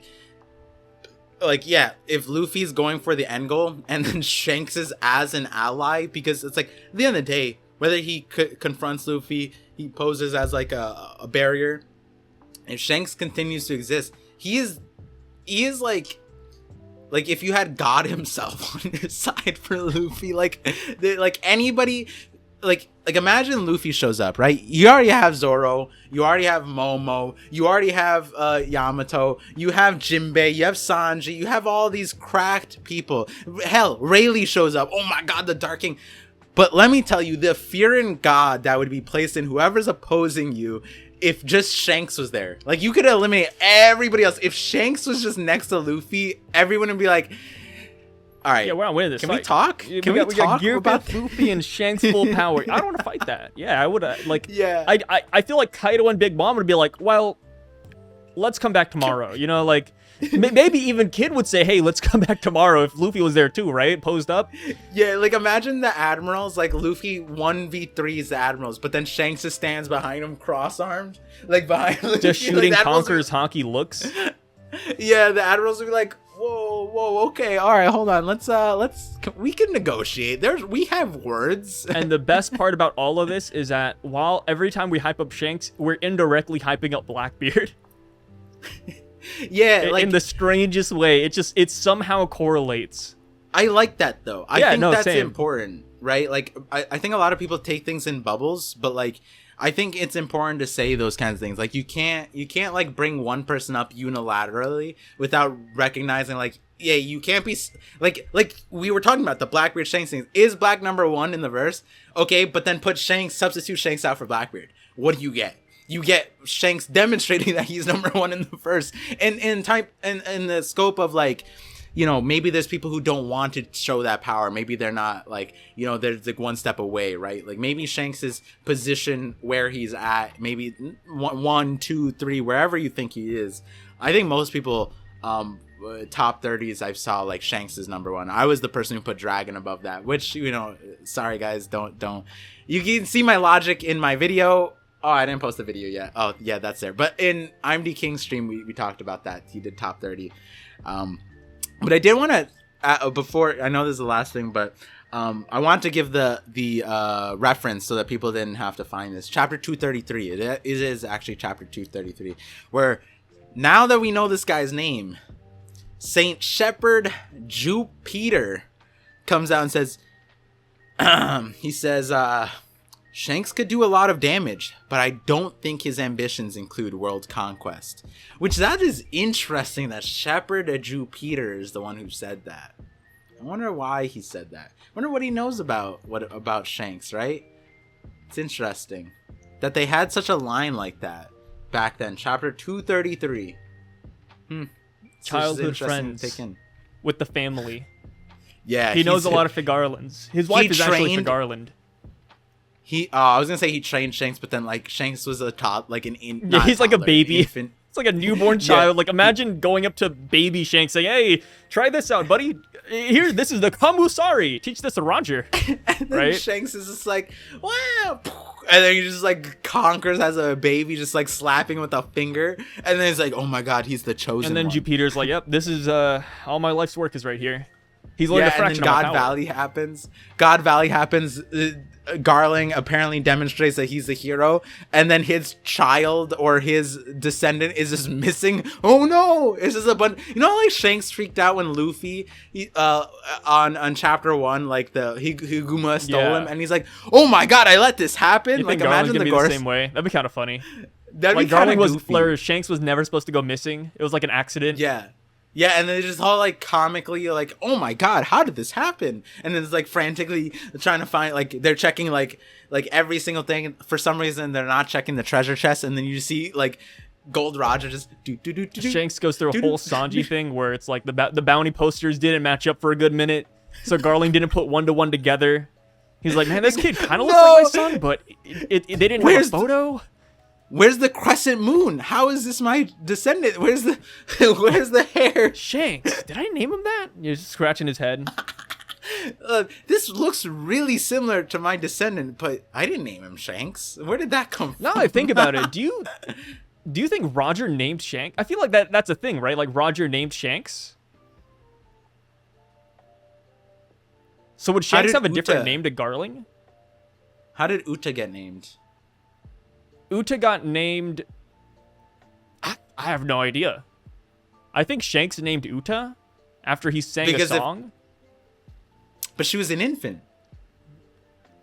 like, yeah, if Luffy's going for the end goal and then Shanks is as an ally, because it's like at the end of the day, whether he confronts Luffy, he poses as like a barrier. If Shanks continues to exist, he is like if you had God himself on your side for Luffy, like anybody, like imagine Luffy shows up, right? You already have Zoro, you already have Momo, you already have Yamato, you have Jinbei, you have Sanji, you have all these cracked people. Hell, Rayleigh shows up. Oh my god, the Dark King. But let me tell you, the fear in God that would be placed in whoever's opposing you if just Shanks was there. Like, you could eliminate everybody else. If Shanks was just next to Luffy, everyone would be like, all right, yeah, we're not winning this. Can we talk? Can we talk about Luffy and Shanks full power? I don't want to fight that. Yeah, I would like. Yeah, I feel like Kaido and Big Mom would be like, well, let's come back tomorrow. You know, like maybe even Kid would say, hey, let's come back tomorrow if Luffy was there too, right? Posed up. Yeah, like imagine the admirals, like Luffy 1v3s the admirals, but then Shanks just stands behind him, cross-armed, like behind Luffy. Just shooting like, Conqueror's honky looks. Yeah, the admirals would be like, whoa, okay, all right, hold on, we can negotiate. We have words. And the best part about all of this is that while every time we hype up Shanks, we're indirectly hyping up Blackbeard. Yeah, like in the strangest way. It somehow correlates. I like that though. I think that's same. important, right? Like I think a lot of people take things in bubbles, but like I think it's important to say those kinds of things. Like you can't like bring one person up unilaterally without recognizing like, yeah, you can't be like we were talking about the Blackbeard Shanks thing. Is Black number 1 in the verse? Okay, but then substitute Shanks out for Blackbeard. What do you get? You get Shanks demonstrating that he's number 1 in the verse. And in the scope of like, you know, maybe there's people who don't want to show that power. Maybe they're not like, you know, they're like one step away, right? Like maybe Shanks's position where he's at, maybe 1, 2, 3, wherever you think he is. I think most people, top 30s, I saw like Shanks is number 1. I was the person who put Dragon above that, which, you know, sorry guys, don't. You can see my logic in my video. Oh, I didn't post the video yet. Oh, yeah, that's there. But in IMD King's stream, we talked about that. He did top 30. But I did want to, before, I know this is the last thing, but I want to give the reference so that people didn't have to find this. Chapter 233. It is actually chapter 233. Where, now that we know this guy's name, Saint Shepherd Jupiter comes out and says, he says, Shanks could do a lot of damage, but I don't think his ambitions include world conquest. Which, that is interesting that Shepherd Jupiter is the one who said that. I wonder why he said that. I wonder what he knows about Shanks, right? It's interesting that they had such a line like that back then. Chapter 233. Childhood friends with the family. Yeah, he knows a lot of Figarlands. His wife is actually Figarland. I was gonna say he trained Shanks, but then like Shanks was a top, like he's like a baby. Infant. It's like a newborn child. Yeah. Like imagine going up to baby Shanks saying, "Hey, try this out, buddy. Here, this is the Kamusari. Teach this to Roger." And then right? Shanks is just like, wow, and then he just like conquers as a baby, just like slapping with a finger, and then it's like, oh my god, he's the chosen. And then one. Jupiter's like, "Yep, this is all my life's work is right here." He's learned a fraction and then of God Valley happens. God Valley happens. Garling apparently demonstrates that he's the hero, and then his child or his descendant is just missing. Oh no! It's just a bunch. You know, like Shanks freaked out when Luffy, on chapter 1, like the Higuma stole him, and he's like, "Oh my god, I let this happen!" You like think imagine the same way. That'd be kind of funny. That'd like be kind of goofy. Shanks was never supposed to go missing. It was like an accident. Yeah, and then they just all like comically like, oh my god, how did this happen? And then it's like frantically trying to find, like they're checking like every single thing. For some reason, they're not checking the treasure chest, and then you see like Gold Roger just do. Shanks goes through a whole Sanji thing where it's like the bounty posters didn't match up for a good minute, so Garling didn't put 1 to 1 together. He's like, man, this kid kind of looks like my son, but they didn't have a photo. Where's the crescent moon? How is this my descendant? Where's the hair? Shanks. Did I name him that? You're just scratching his head. This looks really similar to my descendant, but I didn't name him Shanks. Where did that come from? Now I think about it, do you think Roger named Shanks? I feel like that's a thing, right? Like Roger named Shanks. So would Shanks have a different name to Garling? How did Uta get named? Uta got named... I have no idea. I think Shanks named Uta after he sang a song. But she was an infant.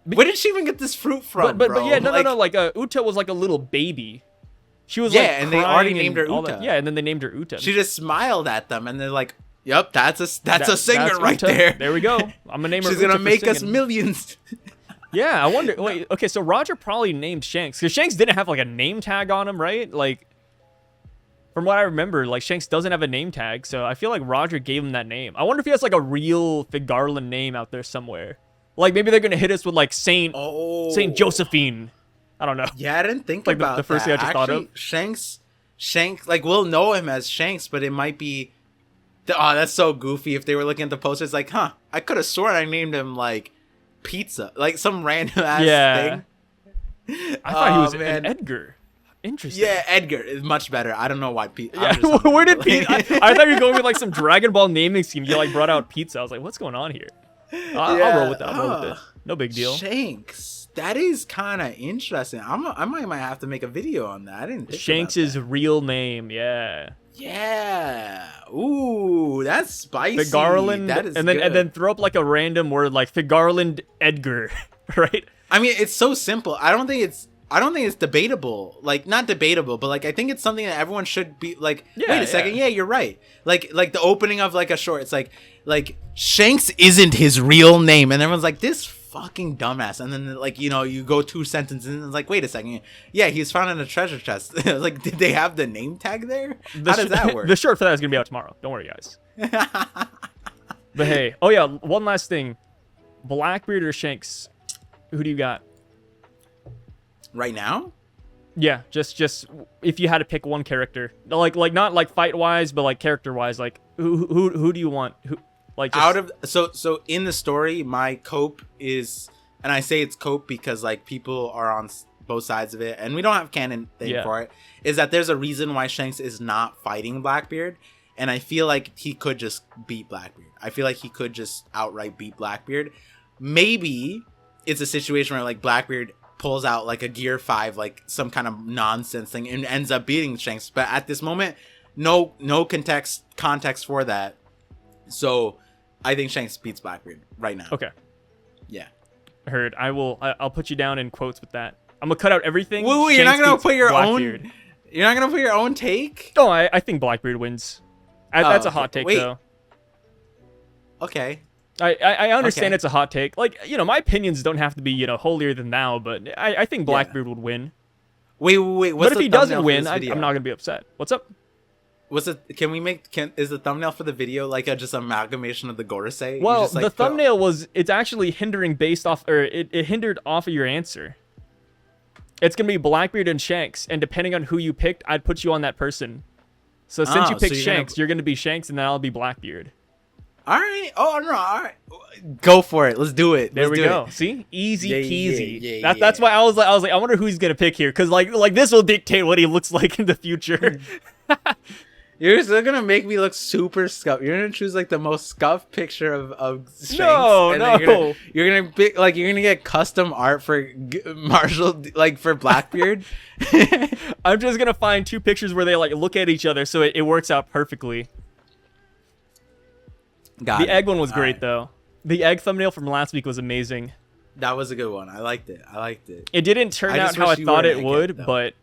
Where did she even get this fruit from, but bro? Yeah, no. Like, Uta was like a little baby. She was and they already named her Uta. Yeah, and then they named her Uta. She just smiled at them, and they're like, "Yep, that's a singer right there. There we go. I'm gonna name her. She's Uta gonna make singing. us millions." Yeah, I wonder. Wait, okay, so Roger probably named Shanks because Shanks didn't have like a name tag on him, right? Like, from what I remember, like Shanks doesn't have a name tag, so I feel like Roger gave him that name. I wonder if he has like a real Garland name out there somewhere. Like maybe they're gonna hit us with like Saint Josephine. I don't know. Yeah, I didn't think like about the first thing I just thought of. Shanks, like we'll know him as Shanks, but it might be. Oh, that's so goofy. If they were looking at the posters, like, huh? I could have sworn I named him like Pizza, like some random ass thing. I thought he was an Edgar. Interesting. Yeah, Edgar is much better. I don't know why Pizza. Yeah, where did Pizza? I thought you were going with like some Dragon Ball naming scheme. You like brought out Pizza. I was like, what's going on here? I'll roll with that. I'll roll with it. No big deal. Shanks. That is kind of interesting. I might have to make a video on that. I didn't think Shanks' real name. Yeah. Yeah. Ooh, that's spicy. Figarland. That is and then throw up like a random word like Figarland Edgar, right? I mean, it's so simple. I don't think it's debatable. Like, not debatable, but like I think it's something that everyone should be like. Wait a second. Yeah, you're right. Like the opening of like a short. It's like Shanks isn't his real name, and everyone's like, this fucking dumbass. And then like you go 2 sentences and it's like, wait a second. Yeah, he's found in a treasure chest. Like, did they have the name tag there? How does that work? The short for that is gonna be out tomorrow. Don't worry, guys. But hey, oh yeah, one last thing. Blackbeard or Shanks? Who do you got? Right now? Yeah, just if you had to pick one character, like not like fight wise, but like character wise, like who do you want? Who like just... out of so in the story, my cope is, and I say it's cope because like people are on both sides of it, and we don't have canon thing for it. Is that there's a reason why Shanks is not fighting Blackbeard, and I feel like he could just beat Blackbeard. I feel like he could just outright beat Blackbeard. Maybe it's a situation where like Blackbeard pulls out like a Gear 5, like some kind of nonsense thing, and ends up beating Shanks. But at this moment, no context for that. So I think Shanks beats Blackbeard right now. Okay. Yeah. Heard. I'll put you down in quotes with that. I'm gonna cut out everything. Wait, you're not gonna put your Blackbeard. You're not gonna put your own take? No, I think Blackbeard wins. That's a hot take though. Okay. I understand it's a hot take. Like, my opinions don't have to be, holier than thou, but I think Blackbeard would win. Wait. But if he doesn't win, I'm not going to be upset. What's up? Is the thumbnail for the video like just amalgamation of the Gorosei? Well, the thumbnail it's actually hindering based off, or it hindered off of your answer. It's going to be Blackbeard and Shanks, and depending on who you picked, I'd put you on that person. So since you picked Shanks, you're going to be Shanks, and then I'll be Blackbeard. All right. Oh, no. All right. Go for it. Let's do it. There we go. See? Easy peasy. That's why I was like, I wonder who he's going to pick here. Because like this will dictate what he looks like in the future. You're still going to make me look super scuffed. You're going to choose like the most scuffed picture of Shanks. No. You're going to pick, like, you're going to get custom art for Marshall, like for Blackbeard. I'm just going to find 2 pictures where they like look at each other. So it works out perfectly. The egg one was great, though. The egg thumbnail from last week was amazing. That was a good one. I liked it. It didn't turn out how I thought it would, but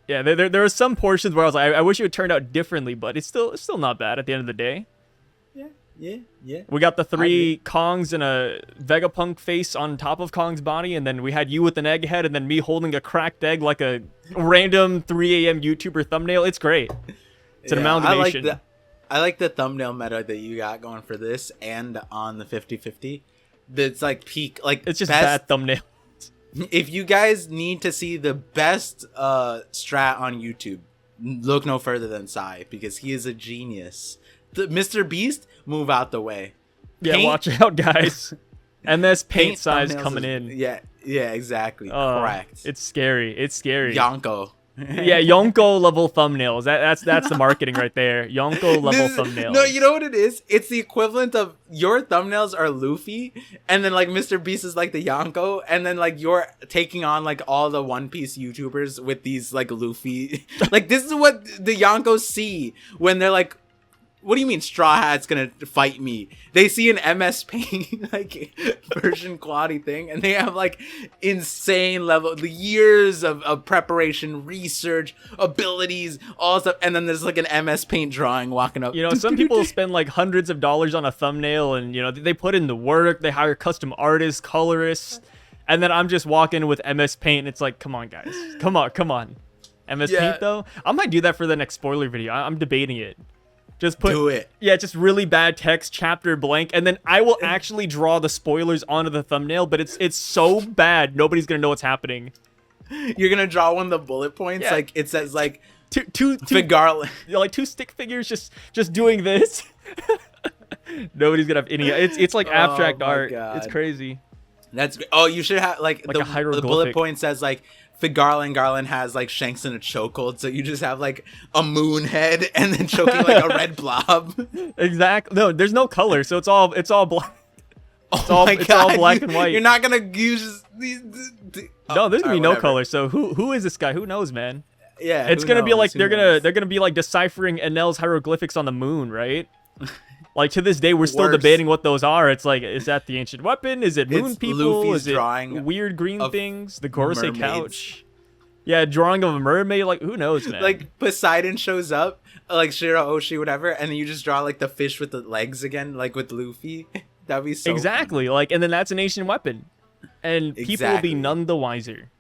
yeah, there were some portions where I was like, I wish it would turn out differently, but it's still not bad at the end of the day. Yeah. We got the 3 Kongs and a Vegapunk face on top of Kong's body, and then we had you with an egghead, and then me holding a cracked egg like a random 3 a.m. YouTuber thumbnail. It's great. It's an amalgamation. I like the thumbnail meta that you got going for this and on the 50/50. It's like peak, like it's just bad thumbnail. If you guys need to see the best strat on YouTube, look no further than Sai, because he is a genius. Mr. Beast, move out the way. Yeah, watch out, guys. And this paint size coming in. Yeah, exactly. Correct. It's scary. Yonko Yeah, Yonko level thumbnails. That's the marketing right there. Yonko level thumbnails. No, you know what it is? It's the equivalent of your thumbnails are Luffy, and then like Mr. Beast is like the Yonko, and then like you're taking on like all the One Piece YouTubers with these like Luffy. Like this is what the Yonkos see when they're like, what do you mean Straw Hat's gonna fight me? They see an MS Paint like version quality thing, and they have like insane level, the years of preparation, research, abilities, all stuff, and then there's like an MS Paint drawing walking up. You know, some people spend like hundreds of dollars on a thumbnail, and you know they put in the work, they hire custom artists, colorists, and then I'm just walking with MS Paint, and it's like, come on, guys, come on. MS Paint though, I might do that for the next spoiler video. I'm debating it. Just do it. Yeah, just really bad text, chapter blank, and then I will actually draw the spoilers onto the thumbnail, but it's so bad nobody's gonna know what's happening. You're gonna draw one of the bullet points, like it says like two Garland, like two stick figures just doing this. Nobody's gonna have any. It's like abstract art. God. It's crazy. That's you should have like the bullet point says like Garland has like Shanks in a chokehold, so you just have like a moon head and then choking like a red blob. Exactly. No, there's no color, so it's all black. It's all black and white. You're not gonna use these. No, there's gonna be no color. So who is this guy? Who knows, man? Yeah, it's gonna be like they're gonna be like deciphering Enel's hieroglyphics on the moon, right? Like to this day, we're still debating what those are. It's like, is that the ancient weapon? Is it moon people? Luffy's is it weird green things? The Gorosei couch? Yeah, drawing of a mermaid. Like, who knows, man? Like Poseidon shows up, like Shirahoshi, whatever, and then you just draw like the fish with the legs again, like with Luffy. That'd be so exactly fun. Like, and then that's an ancient weapon, and people will be none the wiser.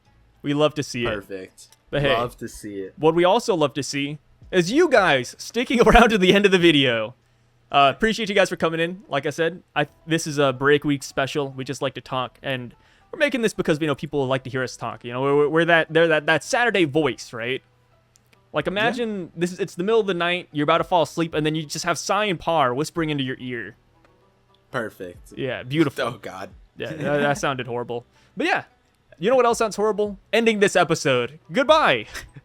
We love to see it. Perfect. But hey, love to see it. What we also love to see is you guys sticking around to the end of the video. Appreciate you guys for coming in. Like I said, this is a break week special. We just like to talk, and we're making this because people like to hear us talk. You know, we're that Saturday voice, right? Like imagine it's the middle of the night, you're about to fall asleep, and then you just have Sai and Par whispering into your ear. Perfect. Yeah, beautiful. Oh God. Yeah, that sounded horrible. But yeah, you know what else sounds horrible? Ending this episode. Goodbye.